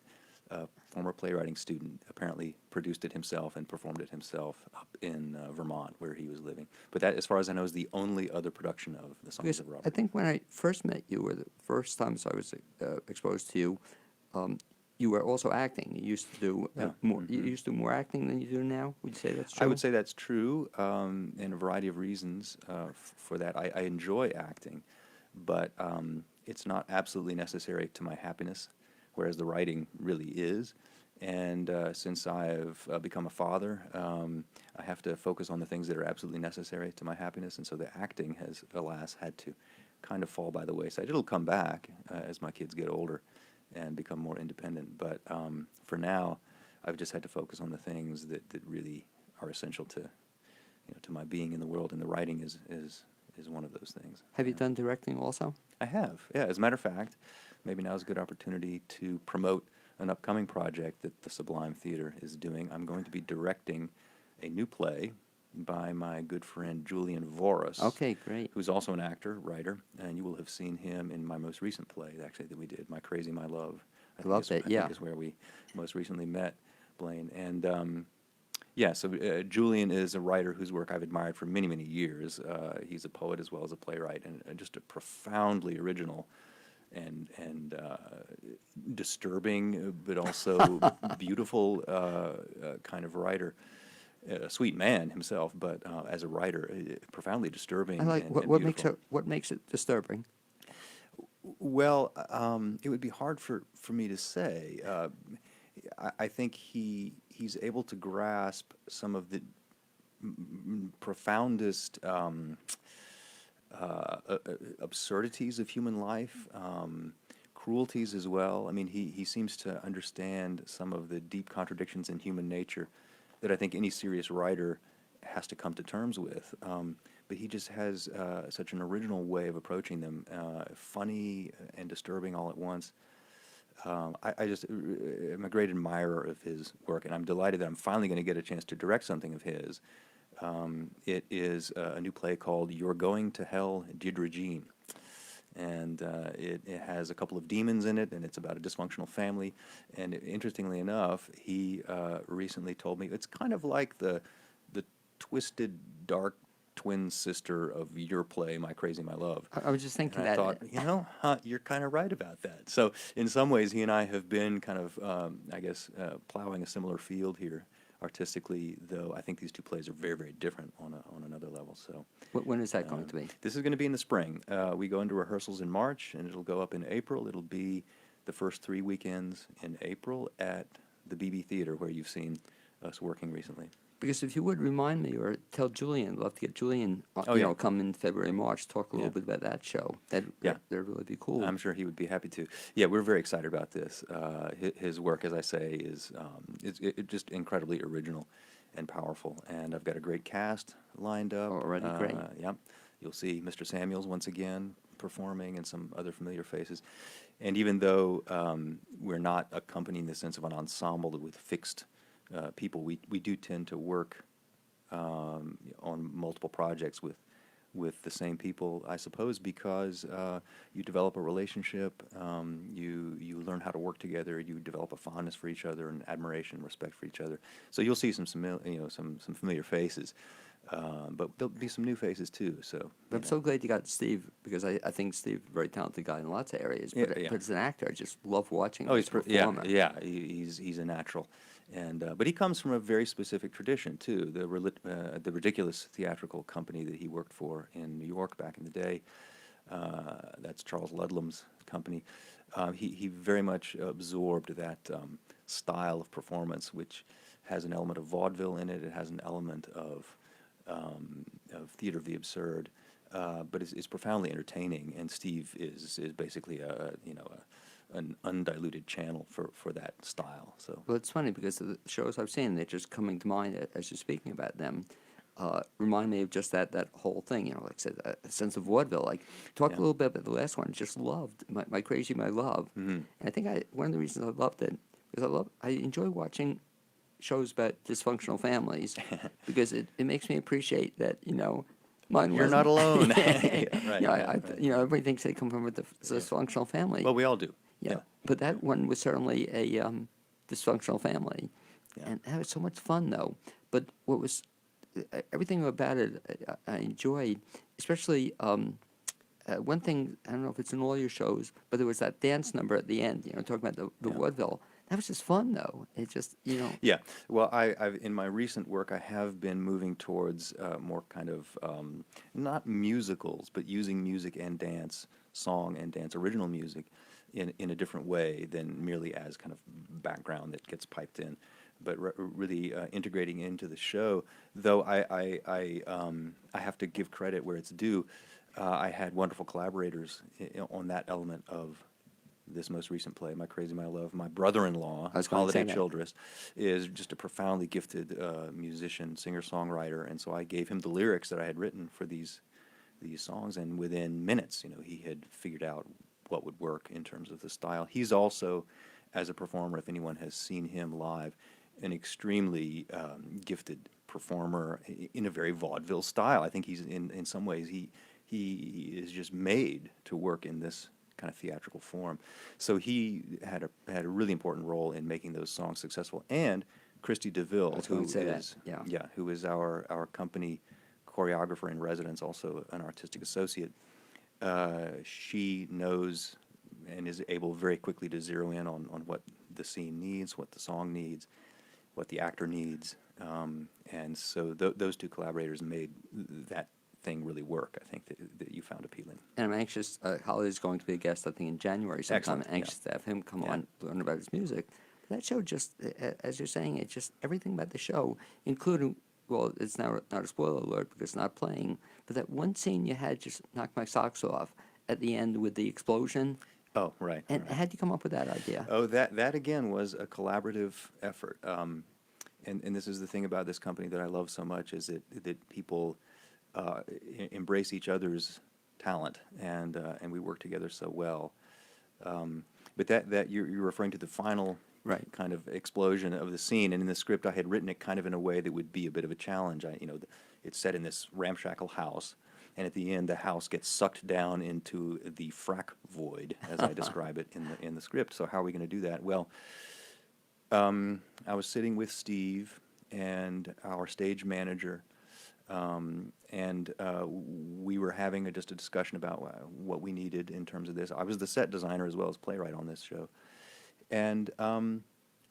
a former playwriting student, apparently produced it himself and performed it himself up in Vermont, where he was living. But that, as far as I know, is the only other production of The Songs Because of I Robert. think when I first met you, or the first times I was exposed to you, you were also acting. You used to do more. You used to do more acting than you do now. Would you say that's true? I would say that's true, and a variety of reasons for that. I enjoy acting. but it's not absolutely necessary to my happiness, whereas the writing really is. And since I have become a father, I have to focus on the things that are absolutely necessary to my happiness, and so the acting has, alas, had to kind of fall by the wayside. It'll come back as my kids get older and become more independent, but for now, I've just had to focus on the things that really are essential to, to my being in the world, and the writing is one of those things. Have you done directing also? I have, yeah. As a matter of fact, maybe now is a good opportunity to promote an upcoming project that the Sublime Theater is doing. I'm going to be directing a new play by my good friend Julian Voris. Okay, great. Who's also an actor, writer, and you will have seen him in my most recent play, actually, that we did, My Crazy, My Love. I loved it, yeah. I think is where we most recently met, Blaine. And yeah, so Julian is a writer whose work I've admired for many, many years. He's a poet as well as a playwright, and just a profoundly original and disturbing, but also beautiful kind of writer. A sweet man himself, but as a writer, profoundly disturbing. I like and what beautiful. makes it disturbing. Well, it would be hard for me to say. I think he's able to grasp some of the profoundest absurdities of human life, cruelties as well. I mean, he seems to understand some of the deep contradictions in human nature that I think any serious writer has to come to terms with. But he just has such an original way of approaching them, funny and disturbing all at once. I just am a great admirer of his work, and I'm delighted that I'm finally going to get a chance to direct something of his. It is a new play called You're Going to Hell, Deirdre Jean. And it has a couple of demons in it, and it's about a dysfunctional family. And interestingly enough, he recently told me it's kind of like the twisted, dark twin sister of your play, My Crazy, My Love. I was just thinking And that. I thought, you're kind of right about that. So in some ways, he and I have been kind of, I guess, plowing a similar field here artistically, though I think these two plays are very, very different on another level. So When is that going to be? this is going to be in the spring. We go into rehearsals in March, and it'll go up in April. It'll be the first 3 weekends in April at the BB Theater, where you've seen us working recently. Because if you would remind me or tell Julian, I'd love to get Julian, Oh, yeah. come in February, March, talk a little Yeah. bit about that show. That'd really be cool. I'm sure he would be happy to. Yeah, we're very excited about this. His work, as I say, is just incredibly original and powerful. And I've got a great cast lined up. Already great. Yep. You'll see Mr. Samuels once again performing, and some other familiar faces. And even though we're not accompanying the sense of an ensemble with fixed people, we do tend to work on multiple projects with the same people, I suppose, because you develop a relationship, you learn how to work together, you develop a fondness for each other and admiration, respect for each other. So you'll see some familiar faces, but there'll be some new faces too. So But I'm so glad you got Steve, because I think Steve's a very talented guy in lots of areas. But, Yeah. but as an actor, I just love watching him Oh, as a performer. he's a natural, and but he comes from a very specific tradition too. The Ridiculous Theatrical Company that he worked for in New York back in the day, that's Charles Ludlam's company. He very much absorbed that style of performance, which has an element of vaudeville in it. It has an element of theater of the absurd, but is profoundly entertaining. And Steve is basically an undiluted channel for that style. So Well, it's funny because the shows I've seen, they're just coming to mind as you're speaking about them. Remind me of just that whole thing, like I said, a sense of vaudeville. Like, talk Yeah. a little bit about the last one. Just loved my Crazy, My Love. Mhm. And I think one of the reasons I loved it is I enjoy watching shows about dysfunctional families because it makes me appreciate that mine. You're wasn't. not alone. Right, Right. everybody thinks they come from a dysfunctional family. Well, we all do. Yeah, but that one was certainly a dysfunctional family, Yeah. and that was so much fun, though. But what was everything about it I enjoyed, especially one thing. I don't know if it's in all your shows, but there was that dance number at the end. Talking about the Yeah. vaudeville. That was just fun, though. It just Yeah. Well, I've in my recent work, I have been moving towards more kind of not musicals, but using music and dance song and dance original music in a different way than merely as kind of background that gets piped in, but really integrating into the show. Though I have to give credit where it's due. I had wonderful collaborators on that element of this most recent play, My Crazy, My Love. My brother-in-law, I was going to say Holiday that. Childress, is just a profoundly gifted musician, singer-songwriter, and so I gave him the lyrics that I had written for these songs, and within minutes, he had figured out what would work in terms of the style. He's also, as a performer, if anyone has seen him live, an extremely gifted performer in a very vaudeville style. I think he's in some ways he is just made to work in this kind of theatrical form. So he had a really important role in making those songs successful. And Christy DeVille, I was who going to say that, is yeah. who is our company choreographer in residence, also an artistic associate. She knows and is able very quickly to zero in on what the scene needs, what the song needs, what the actor needs, and so those two collaborators made that thing really work. I think that you found appealing. And I'm anxious. Holiday's going to be a guest, I think, in January sometime. Excellent, I'm anxious to have him come Yeah. on, learn about his music. But that show just, as you're saying, it just everything about the show, including, well, it's not a spoiler alert because it's not playing, but that one scene you had just knocked my socks off at the end with the explosion. Oh, right. And right. how'd you come up with that idea? Oh, that again was a collaborative effort. And this is the thing about this company that I love so much, is that people embrace each other's talent, and we work together so well. But that you're referring to the final Right. kind of explosion of the scene, and in the script I had written it kind of in a way that would be a bit of a challenge. It's set in this ramshackle house, and at the end the house gets sucked down into the frack void, as I describe it in the script. So how are we going to do that? Well, I was sitting with Steve and our stage manager, and we were having just a discussion about what we needed in terms of this. I was the set designer as well as playwright on this show. And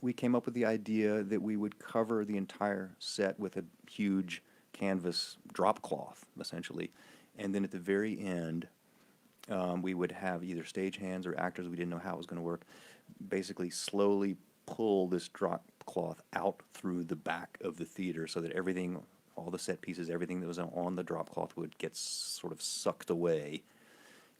we came up with the idea that we would cover the entire set with a huge canvas drop cloth, essentially. And then at the very end, we would have either stagehands or actors, we didn't know how it was going to work, basically slowly pull this drop cloth out through the back of the theater so that everything, all the set pieces, everything that was on the drop cloth would get sort of sucked away.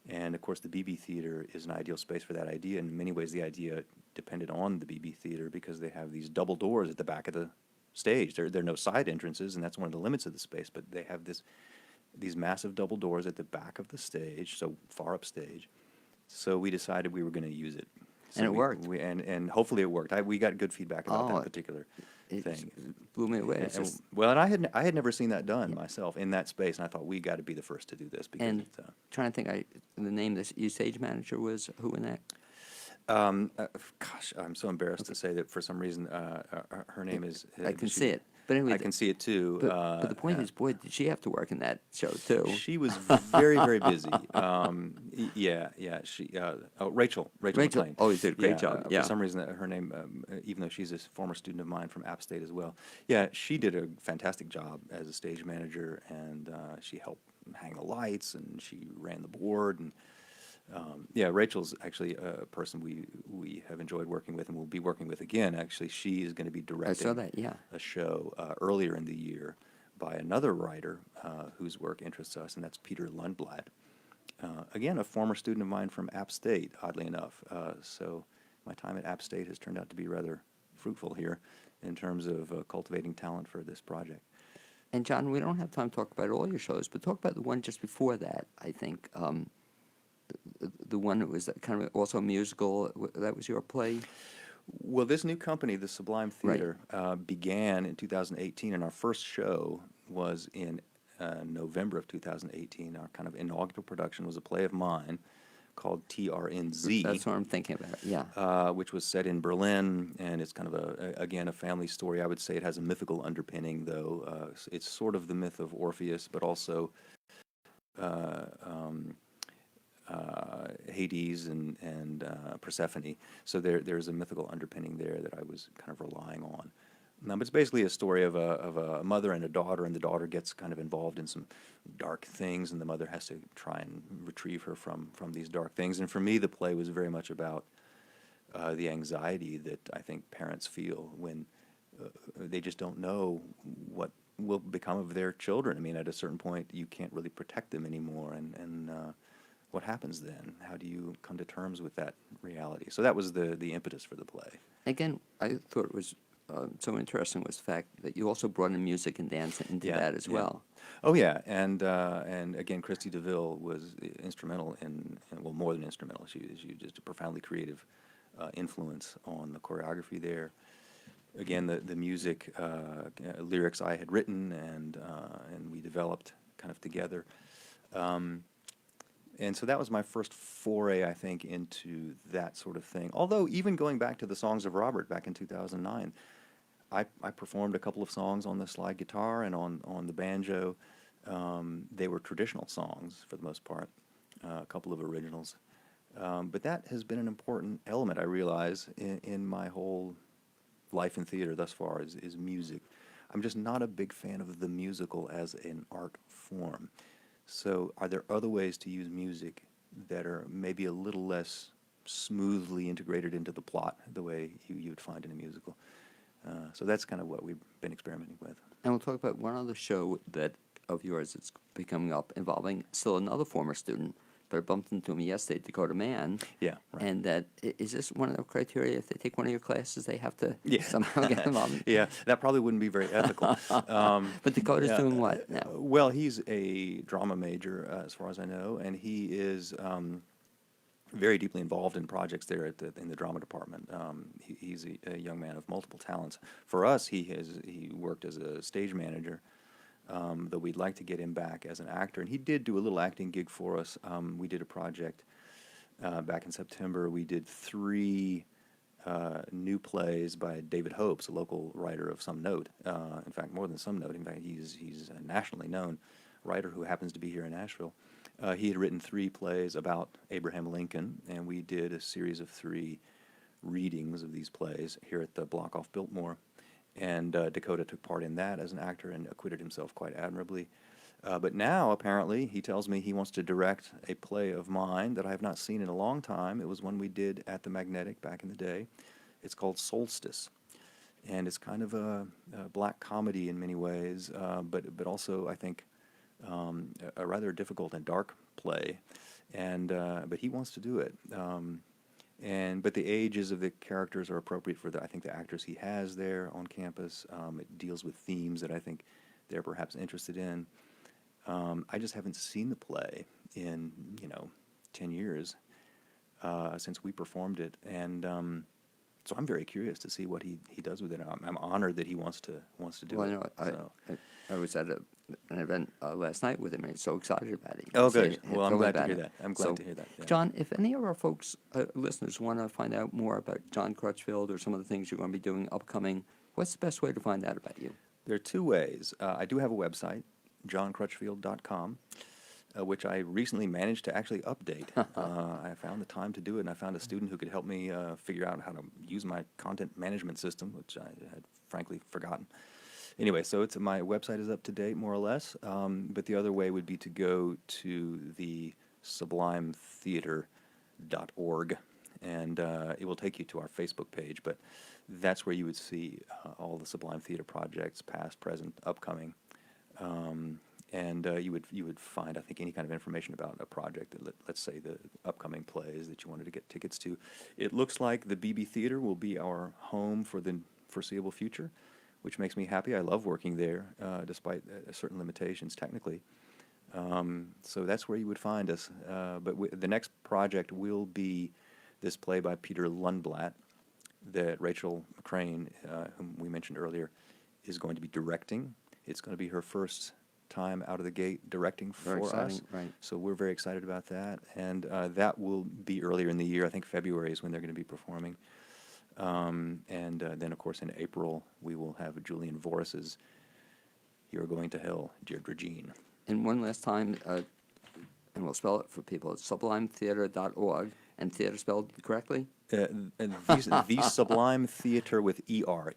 And of course, the BB Theater is an ideal space for that idea. In many ways, the idea depended on the BB Theater because they have these double doors at the back of the stage. There are no side entrances, and that's one of the limits of the space. But they have these massive double doors at the back of the stage, so far up stage. So we decided we were going to use it. So And it worked. And hopefully it worked. We got good feedback about Oh, that particular It thing. blew me away. It's just, And I had never seen that done myself in that space, and I thought we got to be the first to do this because and it's, trying to think, the name of this your stage manager was who in that? gosh, I'm so embarrassed to say that for some reason her name is. I can see it. But anyway, I can see it too. But the point is, boy, did she have to work in that show too? She was very, very busy. Yeah. She, Rachel McLean. always did a great job. Yeah. For some reason, her name, even though she's a former student of mine from App State as well. Yeah, she did a fantastic job as a stage manager, and she helped hang the lights, and she ran the board, and yeah, Rachel's actually a person we have enjoyed working with and will be working with again. Actually, she is going to be directing that, yeah. a show earlier in the year by another writer whose work interests us, and that's Peter Lundblad. Again, a former student of mine from App State, oddly enough. So my time at App State has turned out to be rather fruitful here in terms of cultivating talent for this project. And John, we don't have time to talk about all your shows, but talk about the one just before that. I think the one that was kind of also a musical. That was your play. Well, this new company, the Sublime Theater, began in 2018, and our first show was in November of 2018. Our kind of inaugural production was a play of mine called TRNZ. That's what I'm thinking about. Yeah. Which was set in Berlin, and it's kind of again a family story. I would say it has a mythical underpinning, though. It's sort of the myth of Orpheus, but also Hades and Persephone. So there's a mythical underpinning there that I was kind of relying on. No, but it's basically a story of a mother and a daughter, and the daughter gets kind of involved in some dark things, and the mother has to try and retrieve her from these dark things. And for me, the play was very much about the anxiety that I think parents feel when they just don't know what will become of their children. I mean, at a certain point, you can't really protect them anymore, and what happens then? How do you come to terms with that reality? So that was the impetus for the play. Again, I thought it was so interesting was the fact that you also brought in music and dance into Yeah, that as yeah. well. Oh yeah, and again, Christy DeVille was instrumental well, more than instrumental. She just a profoundly creative influence on the choreography there. Again, the music, lyrics I had written, and we developed kind of together. And so that was my first foray, I think, into that sort of thing. Although even going back to the Songs of Robert back in 2009, I performed a couple of songs on the slide guitar and on the banjo. They were traditional songs for the most part, a couple of originals. But that has been an important element, I realize, in my whole life in theater thus far is music. I'm just not a big fan of the musical as an art form. So are there other ways to use music that are maybe a little less smoothly integrated into the plot the way you would find in a musical? So that's kind of what we've been experimenting with. And we'll talk about one other show that of yours that's be coming up involving still another former student, but I bumped into him yesterday, Dakota Mann. Yeah, right. And that is this one of the criteria? If they take one of your classes, they have to Yeah. somehow get involved. Yeah, that probably wouldn't be very ethical. But Dakota's Yeah, doing what now? Well, he's a drama major, as far as I know, and he is very deeply involved in projects there in the drama department. He's a young man of multiple talents. For us, he worked as a stage manager, though we'd like to get him back as an actor. And he did do a little acting gig for us. We did a project back in September. We did 3 new plays by David Hopes, a local writer of some note. In fact, more than some note. In fact, he's a nationally known writer who happens to be here in Nashville. He had written 3 plays about Abraham Lincoln, and we did a series of 3 readings of these plays here at the block off Biltmore. And Dakota took part in that as an actor and acquitted himself quite admirably. But now, apparently, he tells me he wants to direct a play of mine that I have not seen in a long time. It was one we did at the Magnetic back in the day. It's called Solstice. And it's kind of a black comedy in many ways, but also, I think, a rather difficult and dark play. And but he wants to do it. But the ages of the characters are appropriate for I think the actors he has there on campus. It deals with themes that I think they're perhaps interested in. I just haven't seen the play in 10 years since we performed it, and so I'm very curious to see what he does with it. I'm honored that he wants to do Well, it. you know, So. I was at an event last night with him, and he's so excited about it. Oh, He said good. he had Well, I'm told me glad to about hear it. that. I'm glad So, to hear that. Yeah. John, if any of our folks, listeners, want to find out more about John Crutchfield or some of the things you're going to be doing upcoming, what's the best way to find out about you? There are 2 ways. I do have a website, johncrutchfield.com, which I recently managed to actually update. I found the time to do it, and I found a student who could help me figure out how to use my content management system, which I had frankly forgotten. Anyway, so my website is up to date, more or less, but the other way would be to go to the sublimetheater.org, and it will take you to our Facebook page, but that's where you would see all the Sublime Theater projects, past, present, upcoming. And you would find, I think, any kind of information about a project, let's say the upcoming plays that you wanted to get tickets to. It looks like the BB Theater will be our home for the foreseeable future, which makes me happy. I love working there, despite certain limitations technically. So that's where you would find us. But the next project will be this play by Peter Lundblatt that Rachel McCrane, whom we mentioned earlier, is going to be directing. It's going to be her first time out of the gate directing Very for exciting, us. right. So we're very excited about that. And that will be earlier in the year. I think February is when they're going to be performing. And then, of course, in April, we will have Julian Voris's You're Going to Hell, Deirdre Jean. And one last time, and we'll spell it for people, it's sublimetheater.org. and theater spelled correctly? The Sublime Theater with E-R,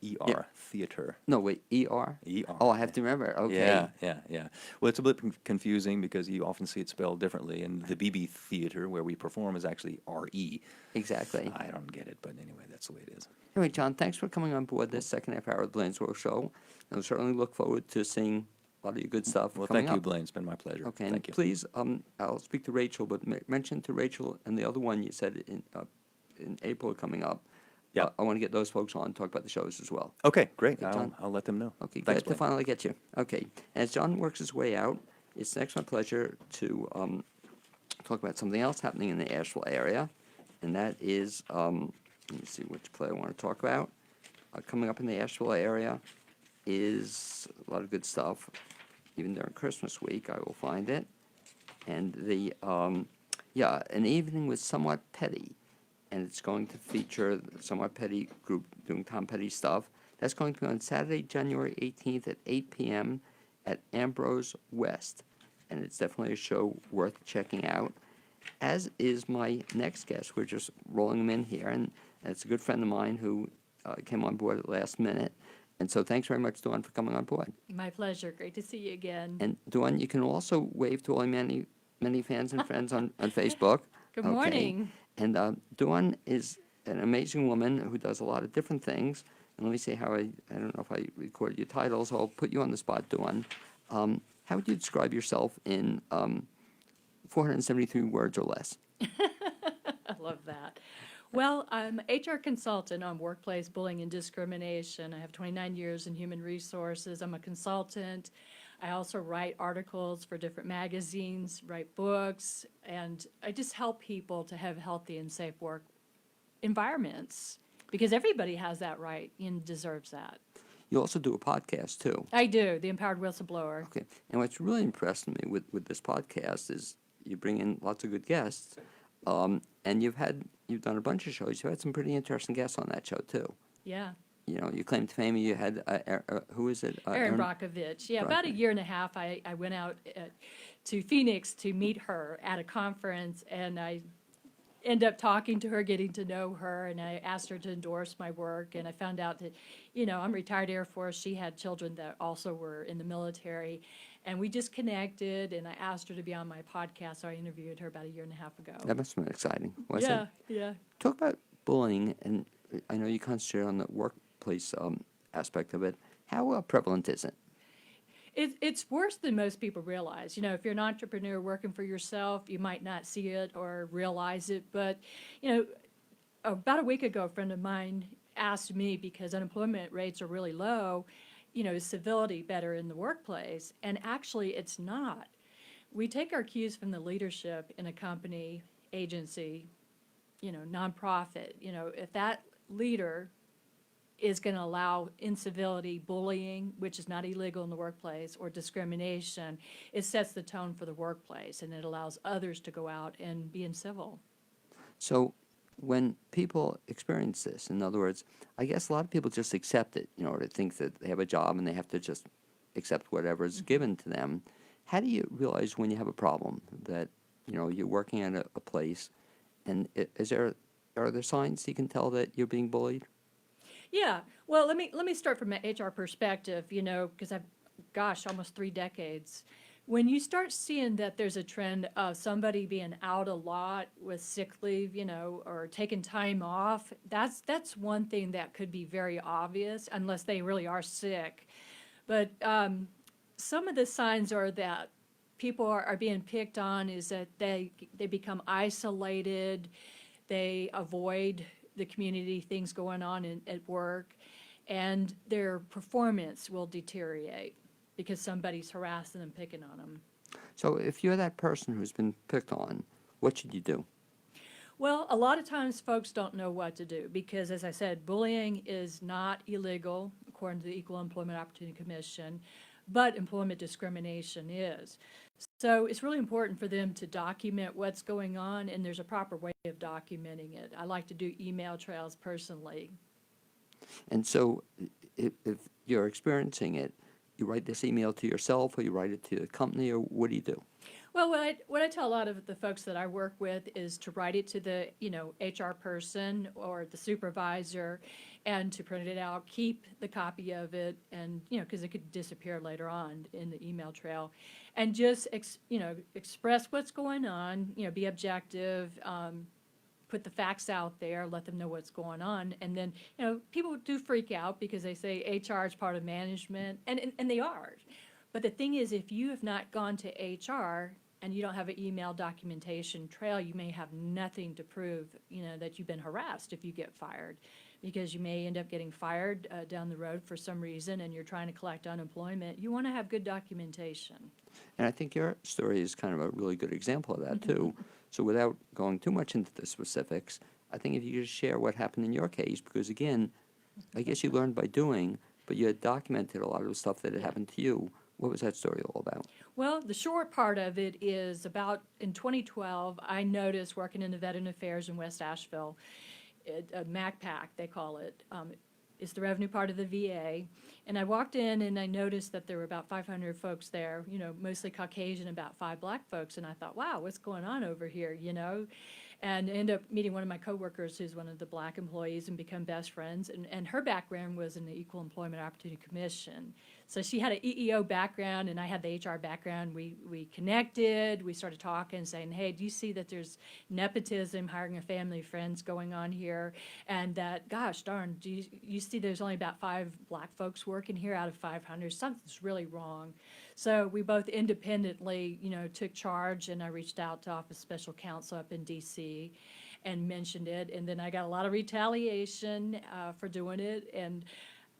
theater. No, wait, E-R? E-R, Oh, I have yeah. to remember. Okay. Yeah. Well, it's a bit confusing because you often see it spelled differently, and the BB Theater, where we perform, is actually R-E. Exactly. I don't get it, but anyway, that's the way it is. Anyway, John, thanks for coming on board this second half hour of the Blaine's World Show. And we certainly look forward to seeing a lot of your good stuff Well, coming thank you, up. Blaine. It's been my pleasure. Okay, and Thank you. please, I'll speak to Rachel, but mention to Rachel and the other one you said in April coming up. Yeah. I want to get those folks on and talk about the shows as well. Okay, great. Okay, John. I'll let them know. Okay, Thanks, glad to Blaine. finally get you. Okay, as John works his way out, it's next my pleasure to talk about something else happening in the Asheville area, and that is, let me see which play I want to talk about. Coming up in the Asheville area is a lot of good stuff. Even during Christmas week, I will find it. And the, An Evening with Somewhat Petty. And it's going to feature the Somewhat Petty group doing Tom Petty stuff. That's going to be on Saturday, January 18th at 8 p.m. at Ambrose West. And it's definitely a show worth checking out. As is my next guest. We're just rolling them in here. And it's a good friend of mine who came on board at the last minute. And so thanks very much, Dawn, for coming on board. My pleasure. Great to see you again. And Dawn, you can also wave to all many fans and friends on Facebook. Good Okay. morning. And Dawn is an amazing woman who does a lot of different things. And let me see how I don't know if I recorded your titles. I'll put you on the spot, Dawn. How would you describe yourself in 473 words or less? I love that. Well, I'm an HR consultant on workplace bullying and discrimination. I have 29 years in human resources. I'm a consultant. I also write articles for different magazines, write books, and I just help people to have healthy and safe work environments because everybody has that right and deserves that. You also do a podcast, too. I do, The Empowered Whistleblower. Okay. And what's really impressed me with this podcast is you bring in lots of good guests, and you've done a bunch of shows. You've had some pretty interesting guests on that show, too. Yeah. You know, you claim to fame, you had, who is it? Erin Brockovich. Yeah, about a year and a half, I went out to Phoenix to meet her at a conference, and I ended up talking to her, getting to know her, and I asked her to endorse my work, and I found out that, I'm retired Air Force. She had children that also were in the military, and we just connected, and I asked her to be on my podcast, so I interviewed her about a year and a half ago. That must have been exciting, wasn't it? Yeah. Talk about bullying, and I know you concentrate on the workplace aspect of it. How prevalent is it? It's worse than most people realize. If you're an entrepreneur working for yourself, you might not see it or realize it. But, about a week ago, a friend of mine asked me, because unemployment rates are really low, is civility better in the workplace? And actually, it's not. We take our cues from the leadership in a company, agency, nonprofit. If that leader is going to allow incivility, bullying, which is not illegal in the workplace, or discrimination, it sets the tone for the workplace, and it allows others to go out and be incivil. So when people experience this, in other words, I guess a lot of people just accept it, or they think that they have a job and they have to just accept whatever is given to them. How do you realize when you have a problem that, you're working at a place, and are there signs you can tell that you're being bullied? Yeah. Well, let me start from an HR perspective, because almost 3 decades. When you start seeing that there's a trend of somebody being out a lot with sick leave, or taking time off, that's one thing that could be very obvious unless they really are sick. But some of the signs are that people are being picked on is that they become isolated, they avoid the community, things going on at work, and their performance will deteriorate because somebody's harassing them, picking on them. So if you're that person who's been picked on, what should you do? Well, a lot of times folks don't know what to do because, as I said, bullying is not illegal according to the Equal Employment Opportunity Commission, but employment discrimination is. So it's really important for them to document what's going on, and there's a proper way of documenting it. I like to do email trails personally. And so if you're experiencing it, you write this email to yourself, or you write it to the company, or what do you do? Well, what I tell a lot of the folks that I work with is to write it to the, HR person or the supervisor and to print it out, keep the copy of it and, because it could disappear later on in the email trail. And just, express what's going on, be objective, put the facts out there, let them know what's going on. And then, people do freak out because they say HR is part of management, and they are. But the thing is, if you have not gone to HR and you don't have an email documentation trail, you may have nothing to prove, that you've been harassed if you get fired. Because you may end up getting fired down the road for some reason and you're trying to collect unemployment. You want to have good documentation. And I think your story is kind of a really good example of that, too. So without going too much into the specifics, I think if you could share what happened in your case, because again, I guess you learned by doing, but you had documented a lot of the stuff that had happened to you. What was that story all about? Well, the short part of it is about in 2012, I noticed working in the Veteran Affairs in West Asheville, a MACPAC, they call it, is the revenue part of the VA. And I walked in and I noticed that there were about 500 folks there, mostly Caucasian, about 5 black folks. And I thought, wow, what's going on over here, And I ended up meeting one of my coworkers who's one of the black employees and become best friends. And her background was in the Equal Employment Opportunity Commission. So she had an EEO background and I had the HR background. We connected, we started talking, saying, hey, do you see that there's nepotism, hiring a family friends going on here? And that, gosh darn, do you see there's only about 5 black folks working here out of 500? Something's really wrong. So we both independently, took charge, and I reached out to Office Special Counsel up in D.C. and mentioned it. And then I got a lot of retaliation for doing it. And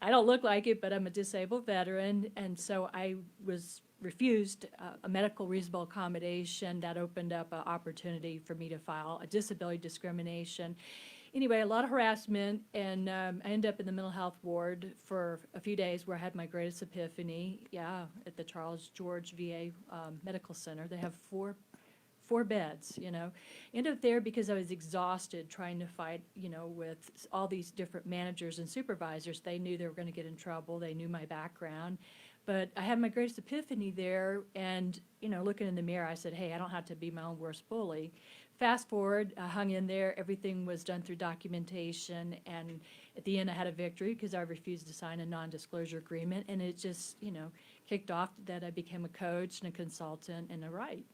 I don't look like it, but I'm a disabled veteran, and so I was refused a medical reasonable accommodation that opened up an opportunity for me to file a disability discrimination. Anyway, a lot of harassment, and I ended up in the mental health ward for a few days where I had my greatest epiphany, at the Charles George VA Medical Center. They have four beds, Ended up there because I was exhausted trying to fight, with all these different managers and supervisors. They knew they were going to get in trouble. They knew my background. But I had my greatest epiphany there, and, looking in the mirror, I said, hey, I don't have to be my own worst bully. Fast forward, I hung in there. Everything was done through documentation, and at the end I had a victory because I refused to sign a non-disclosure agreement, and it just, kicked off that I became a coach and a consultant and a write.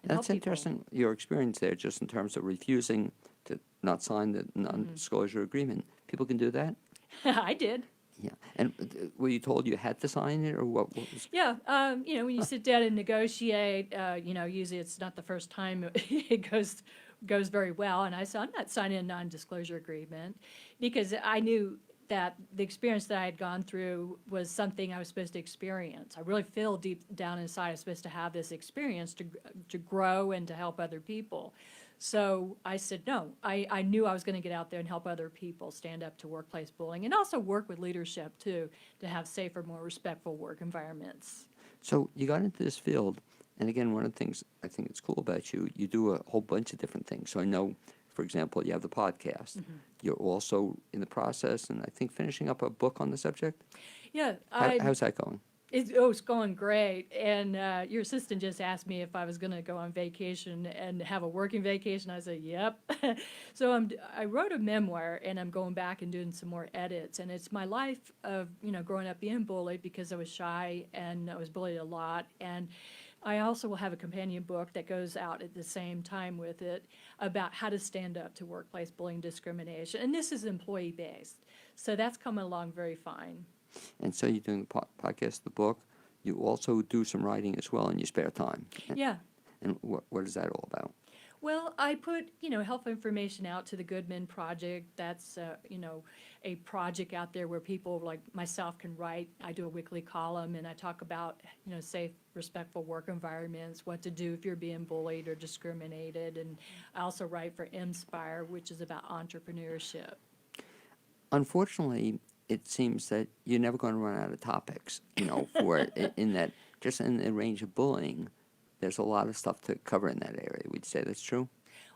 That's interesting, your experience there, just in terms of refusing to not sign the non-disclosure agreement. People can do that? I did. Yeah. And were you told you had to sign it, or what was? Yeah. When you sit down and negotiate, usually it's not the first time it goes very well. And I said, I'm not signing a non-disclosure agreement because I knew that the experience that I had gone through was something I was supposed to experience. I really feel deep down inside I was supposed to have this experience to grow and to help other people. So I said, no, I knew I was going to get out there and help other people stand up to workplace bullying and also work with leadership, too, to have safer, more respectful work environments. So you got into this field, and again, one of the things I think it's cool about you, you do a whole bunch of different things. So I know, for example, you have the podcast. Mm-hmm. You're also in the process, and I think finishing up a book on the subject. Yeah. How's that going? It's going great. And your assistant just asked me if I was going to go on vacation and have a working vacation. I said, yep. So I wrote a memoir, and I'm going back and doing some more edits. And it's my life of, growing up being bullied because I was shy and I was bullied a lot. And I also will have a companion book that goes out at the same time with it about how to stand up to workplace bullying discrimination. And this is employee-based. So that's coming along very fine. And so you're doing the podcast, the book. You also do some writing as well in your spare time. Yeah. And what is that all about? Well, I put, health information out to the Good Men Project. That's, a project out there where people like myself can write. I do a weekly column, and I talk about, safe, respectful work environments, what to do if you're being bullied or discriminated. And I also write for Inspire, which is about entrepreneurship. Unfortunately, it seems that you're never going to run out of topics, for it, in that, just in the range of bullying, there's a lot of stuff to cover in that area. Would you say that's true?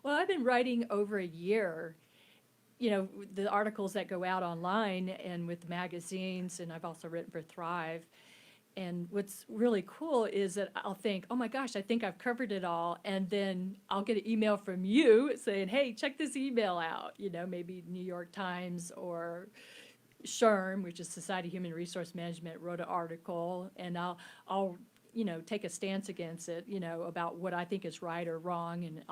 Well, I've been writing over a year, the articles that go out online and with magazines, and I've also written for Thrive. And what's really cool is that I'll think, oh my gosh, I think I've covered it all. And then I'll get an email from you saying, hey, check this email out. Maybe New York Times or SHRM, which is Society of Human Resource Management, wrote an article, and I'll take a stance against it, about what I think is right or wrong, and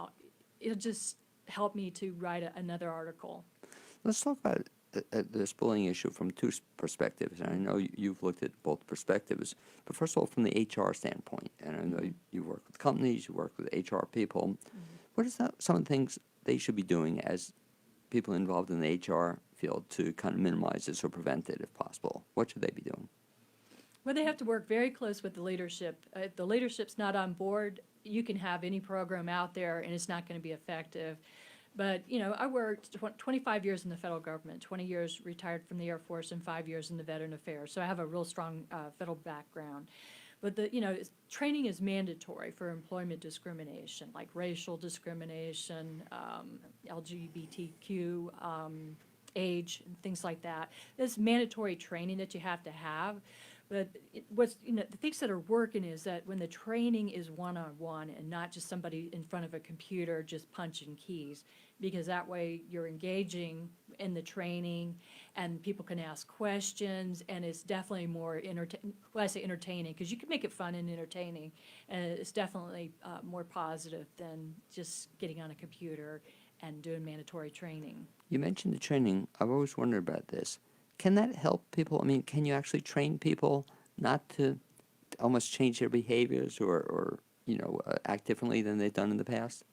it'll just help me to write another article. Let's talk about this bullying issue from two perspectives. And I know you've looked at both perspectives, but first of all, from the HR standpoint, and I know you work with companies, you work with HR people. What is some of the things they should be doing as people involved in the HR field to kind of minimize this or prevent it if possible? What should they be doing? Well, they have to work very close with the leadership. If the leadership's not on board, you can have any program out there and it's not going to be effective. But, I worked 25 years in the federal government, 20 years retired from the Air Force, and 5 years in the Veteran Affairs. So I have a real strong federal background. But training is mandatory for employment discrimination, like racial discrimination, LGBTQ, age, and things like that. There's mandatory training that you have to have. But the things that are working is that when the training is one-on-one and not just somebody in front of a computer just punching keys, because that way you're engaging in the training and people can ask questions, and it's definitely more I say entertaining, because you can make it fun and entertaining, and it's definitely more positive than just getting on a computer and doing mandatory training. You mentioned the training. I've always wondered about this. Can that help people? I mean, can you actually train people not to almost change their behaviors or act differently than they've done in the past?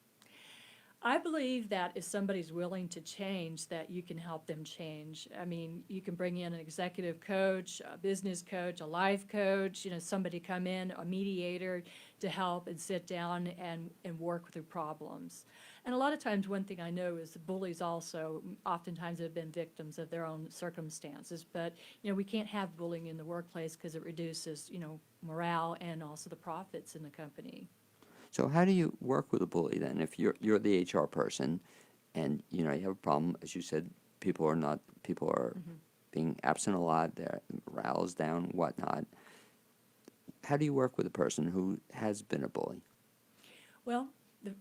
I believe that if somebody's willing to change, that you can help them change. I mean, you can bring in an executive coach, a business coach, a life coach, somebody come in, a mediator to help and sit down and work through problems. And a lot of times, one thing I know is the bullies also oftentimes have been victims of their own circumstances. But, we can't have bullying in the workplace because it reduces, morale and also the profits in the company. So how do you work with a bully then? If you're the HR person, and you have a problem, as you said, people are being absent a lot, their morale is down, whatnot. How do you work with a person who has been a bully? Well, the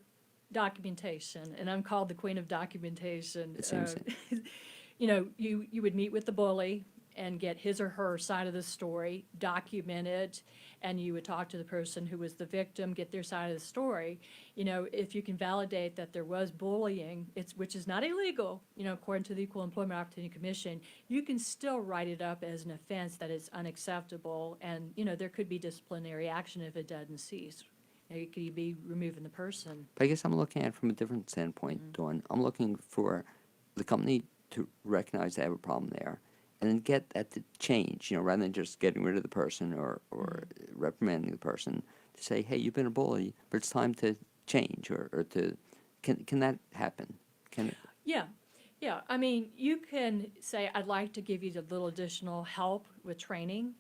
documentation, and I'm called the queen of documentation. It seems You would meet with the bully and get his or her side of the story, document it, and you would talk to the person who was the victim, get their side of the story. If you can validate that there was bullying, which is not illegal, according to the Equal Employment Opportunity Commission, you can still write it up as an offense that is unacceptable, and, there could be disciplinary action if it doesn't cease. You could be removing the person. But I guess I'm looking at it from a different standpoint, Dawn. I'm looking for the company to recognize they have a problem there, and then get that to change, rather than just getting rid of the person or reprimanding the person, to say, hey, you've been a bully, but it's time to change, or to, can that happen? Can it? Yeah. I mean, you can say, I'd like to give you a little additional help with training.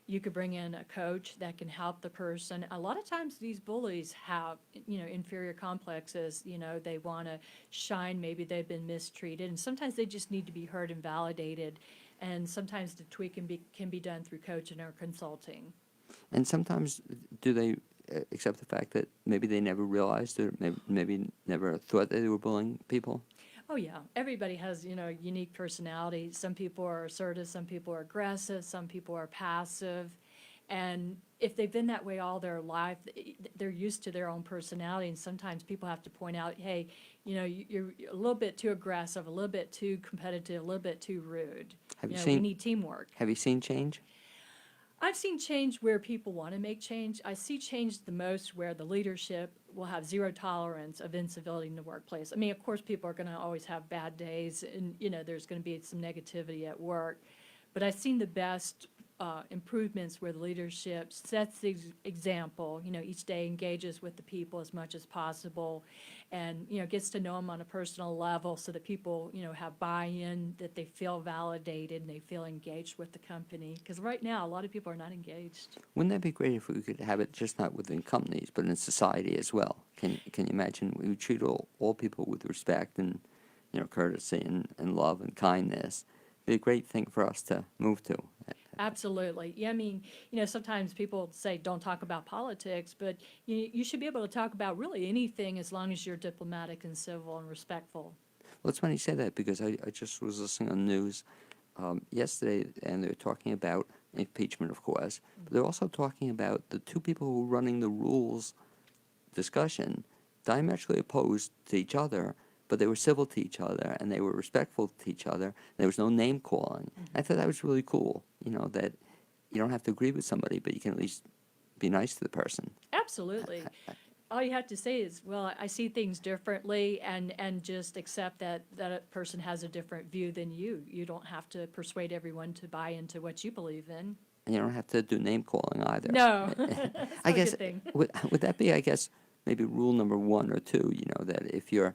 You could bring in a coach that can help the person. A lot of times these bullies have, inferior complexes. They want to shine. Maybe they've been mistreated. And sometimes they just need to be heard and validated. And sometimes the tweak can be done through coaching or consulting. And sometimes do they accept the fact that maybe they never realized or maybe never thought that they were bullying people? Oh, yeah. Everybody has, unique personality. Some people are assertive, some people are aggressive, some people are passive. And if they've been that way all their life, they're used to their own personality. And sometimes people have to point out, hey, you're a little bit too aggressive, a little bit too competitive, a little bit too rude. We need teamwork. Have you seen change? I've seen change where people want to make change. I see change the most where the leadership will have zero tolerance of incivility in the workplace. I mean, of course, people are going to always have bad days, and, there's going to be some negativity at work. But I've seen the best improvements where the leadership sets the example, each day engages with the people as much as possible, and, gets to know them on a personal level so that people, have buy-in, that they feel validated and they feel engaged with the company. Because right now, a lot of people are not engaged. Wouldn't that be great if we could have it just not within companies, but in society as well? Can you imagine we would treat all people with respect and, courtesy and love and kindness? It'd be a great thing for us to move to. Absolutely. Yeah, I mean, sometimes people say don't talk about politics, but you should be able to talk about really anything as long as you're diplomatic and civil and respectful. Well, it's funny you say that because I just was listening on the news yesterday, and they're talking about impeachment, of course, but they're also talking about the two people who were running the rules discussion diametrically opposed to each other, but they were civil to each other and they were respectful to each other. There was no name calling. I thought that was really cool, that you don't have to agree with somebody, but you can at least be nice to the person. Absolutely. All you have to say is, well, I see things differently, and just accept that a person has a different view than you. You don't have to persuade everyone to buy into what you believe in. And you don't have to do name calling either. No, that's I not a guess good thing. would that be, I guess, maybe rule number 1 or 2, that if you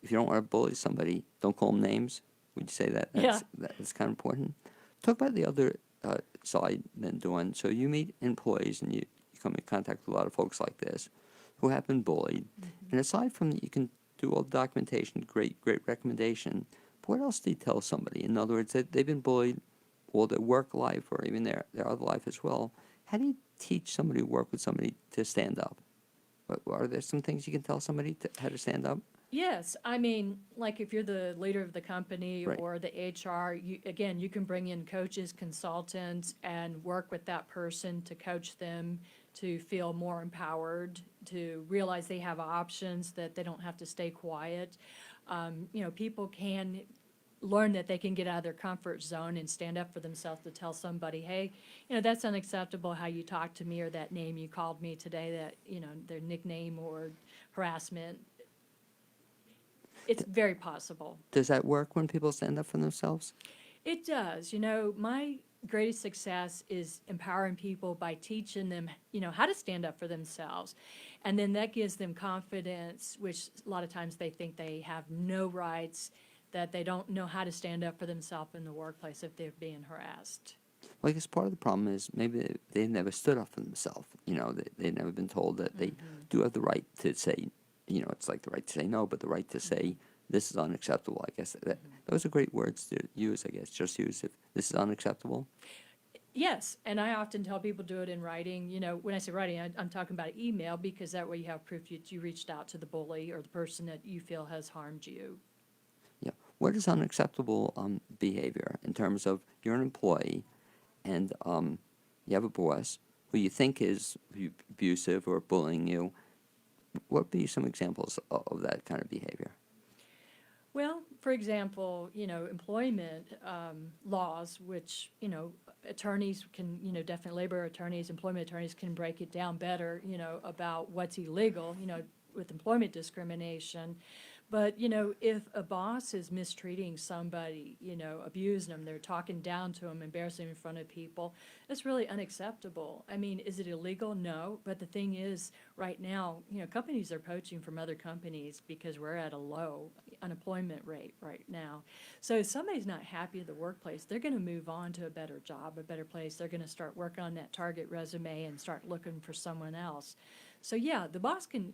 don't want to bully somebody, don't call them names. Would you say that? That's kind of important. Talk about the other side then, Dawn. So you meet employees and you come in contact with a lot of folks like this who have been bullied. And aside from that, you can do all the documentation, great recommendation. But what else do you tell somebody? In other words, that they've been bullied all their work life or even their other life as well. How do you teach somebody to work with somebody to stand up? Are there some things you can tell somebody how to stand up? Yes, I mean, like if you're the leader of the company Right. or the HR, you can bring in coaches, consultants, and work with that person to coach them to feel more empowered, to realize they have options, that they don't have to stay quiet. People can learn that they can get out of their comfort zone and stand up for themselves to tell somebody, hey, that's unacceptable how you talked to me, or that name you called me today, that, their nickname or harassment. It's very possible. Does that work when people stand up for themselves? It does. My greatest success is empowering people by teaching them, how to stand up for themselves. And then that gives them confidence, which a lot of times they think they have no rights, that they don't know how to stand up for themselves in the workplace if they're being harassed. Well, I guess part of the problem is maybe they've never stood up for themselves. They've never been told that they do have the right to say, it's like the right to say no, but the right to say this is unacceptable. I guess those are great words to use, I guess, just use if this is unacceptable. Yes, and I often tell people do it in writing. When I say writing, I'm talking about email, because that way you have proof that you reached out to the bully or the person that you feel has harmed you. Yeah. What is unacceptable behavior in terms of you're an employee and you have a boss who you think is abusive or bullying you? What would be some examples of that kind of behavior? Well, for example, employment laws, which, attorneys can, definitely labor attorneys, employment attorneys can break it down better, about what's illegal, with employment discrimination. But, if a boss is mistreating somebody, abusing them, they're talking down to them, embarrassing them in front of people, it's really unacceptable. I mean, is it illegal? No. But the thing is, right now, companies are poaching from other companies because we're at a low unemployment rate right now. So if somebody's not happy at the workplace, they're going to move on to a better job, a better place. They're going to start working on that target resume and start looking for someone else. So yeah, the boss can,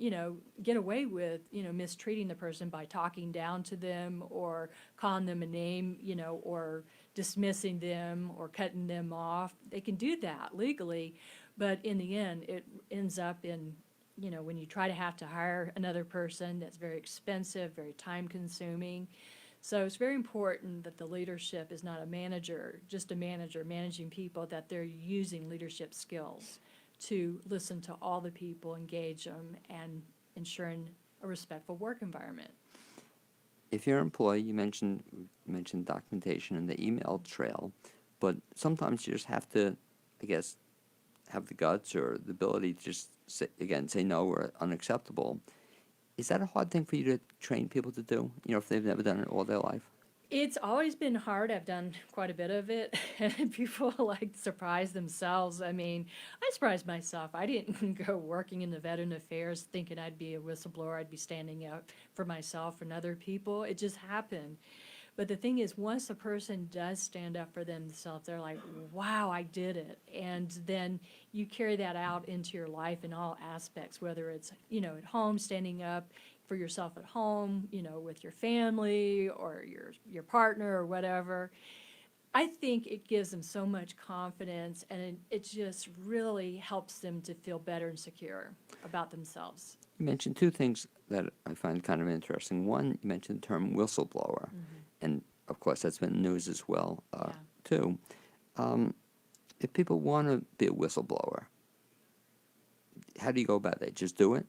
get away with, mistreating the person by talking down to them or calling them a name, or dismissing them or cutting them off. They can do that legally, but in the end, it ends up in, when you try to have to hire another person, that's very expensive, very time consuming. So it's very important that the leadership is not a manager, just a manager managing people, that they're using leadership skills to listen to all the people, engage them, and ensuring a respectful work environment. If you're an employee, you mentioned documentation and the email trail, but sometimes you just have to, I guess, have the guts or the ability to just say no or unacceptable. Is that a hard thing for you to train people to do, if they've never done it all their life? It's always been hard. I've done quite a bit of it, and people surprise themselves. I mean, I surprised myself. I didn't go working in the Veteran Affairs thinking I'd be a whistleblower. I'd be standing up for myself and other people. It just happened. But the thing is, once a person does stand up for themselves, they're like, wow, I did it. And then you carry that out into your life in all aspects, whether it's, at home, standing up for yourself at home, with your family or your partner or whatever. I think it gives them so much confidence, and it just really helps them to feel better and secure about themselves. You mentioned two things that I find kind of interesting. One, you mentioned the term whistleblower, and of course that's been news as well, Yeah. too. If people want to be a whistleblower, how do you go about that? Just do it?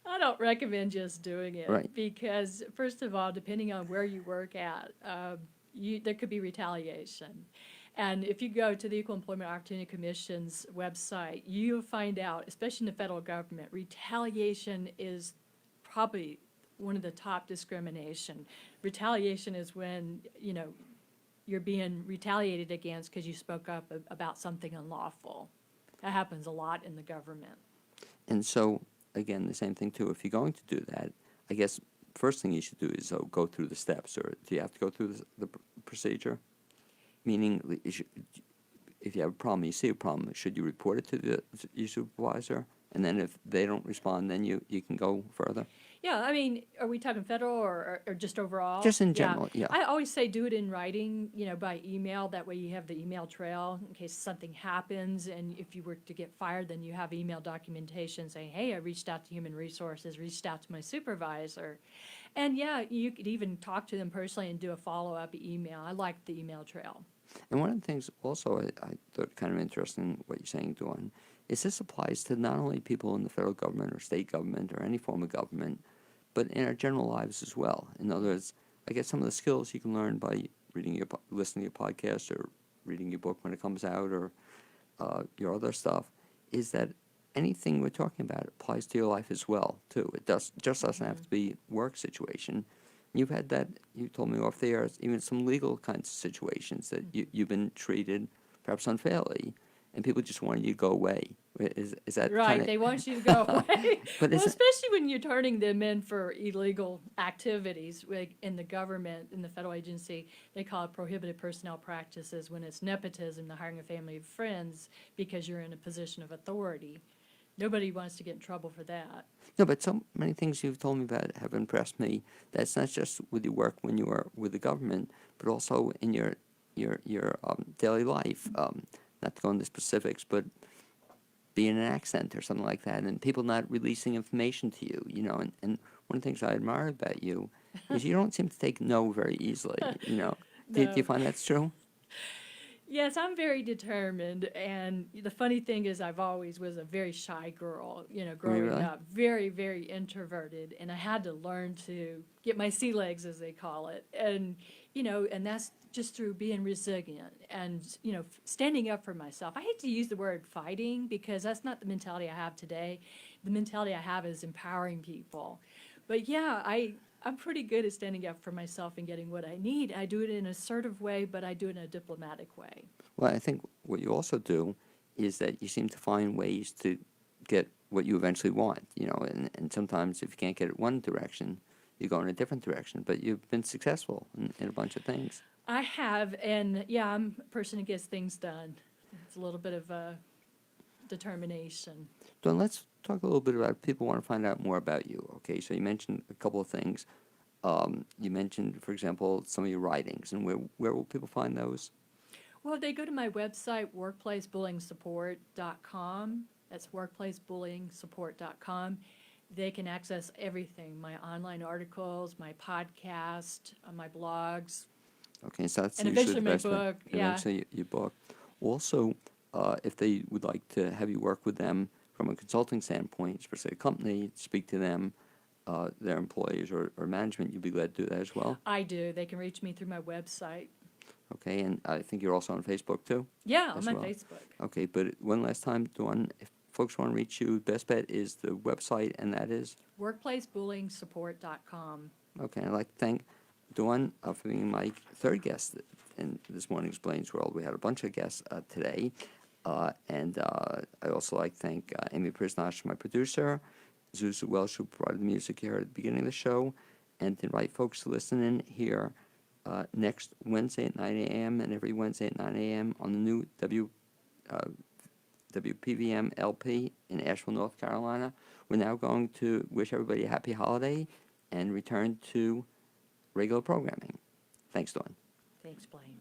I don't recommend just doing it Right. because, first of all, depending on where you work at, there could be retaliation. And if you go to the Equal Employment Opportunity Commission's website, you'll find out, especially in the federal government, retaliation is probably one of the top discrimination. Retaliation is when, you're being retaliated against because you spoke up about something unlawful. That happens a lot in the government. And so, again, the same thing too. If you're going to do that, I guess first thing you should do is go through the steps. Or do you have to go through the procedure? Meaning, if you have a problem, you see a problem, should you report it to your supervisor? And then if they don't respond, then you can go further? Yeah, I mean, are we talking federal or just overall? Just in general, yeah. I always say do it in writing, by email. That way you have the email trail in case something happens. And if you were to get fired, then you have email documentation saying, hey, I reached out to Human Resources, reached out to my supervisor. And yeah, you could even talk to them personally and do a follow-up email. I like the email trail. And one of the things also I thought kind of interesting what you're saying, Dawn, is this applies to not only people in the federal government or state government or any form of government, but in our general lives as well. In other words, I guess some of the skills you can learn by listening to your podcast or reading your book when it comes out or your other stuff is that anything we're talking about applies to your life as well, too. It just doesn't have to be work situation. You've had that, you told me off the air, even some legal kinds of situations that you've been treated perhaps unfairly, and people just wanted you to go away. Is that Right, kinda, they want you to go away. But Well, is it- especially when you're turning them in for illegal activities in the government, in the federal agency, they call it prohibited personnel practices when it's nepotism, the hiring of family and friends, because you're in a position of authority. Nobody wants to get in trouble for that. No, but so many things you've told me about have impressed me. That's not just with your work when you are with the government, but also in your daily life. Not to go into specifics, but being an accent or something like that, and people not releasing information to you, And one of the things I admire about you is you don't seem to take no very easily, Do No. you find that's true? Yes, I'm very determined, and the funny thing is I've always was a very shy girl, growing really? up, very, very introverted, and I had to learn to get my sea legs, as they call it, and, and that's just through being resilient and, standing up for myself. I hate to use the word fighting because that's not the mentality I have today. The mentality I have is empowering people. But yeah, I'm pretty good at standing up for myself and getting what I need. I do it in an assertive way, but I do it in a diplomatic way. Well, I think what you also do is that you seem to find ways to get what you eventually want, and sometimes if you can't get it one direction, you go in a different direction. But you've been successful in a bunch of things. I have, and yeah, I'm a person who gets things done. It's a little bit of a determination. Don, let's talk a little bit about if people want to find out more about you. Okay, so you mentioned a couple of things. You mentioned, for example, some of your writings, and where will people find those? Well, they go to my website, workplacebullyingsupport.com. That's workplacebullyingsupport.com. They can access everything, my online articles, my podcast, my blogs. Okay, so that's And usually eventually the my best way. book, yeah. Eventually your book. Also, if they would like to have you work with them from a consulting standpoint, especially a company, speak to them, their employees or management, you'd be glad to do that as well. I do. They can reach me through my website. Okay, and I think you're also on Facebook too. Yeah, As I'm on well. Facebook. Okay, but one last time, Dawn, if folks want to reach you, best bet is the website, and that is? Workplacebullyingsupport.com. Okay, I'd like to thank Dawn for being my third guest in this morning's Blaine's World. We had a bunch of guests today, and I also like to thank Amy Prisnash, my producer, Zuzu Welsh, who provided the music here at the beginning of the show, and to invite folks to listen in here next Wednesday at 9 a.m. and every Wednesday at 9 a.m. on the new WPVM LP in Asheville, North Carolina. We're now going to wish everybody a happy holiday and return to regular programming. Thanks, Dawn. Thanks, Blaine.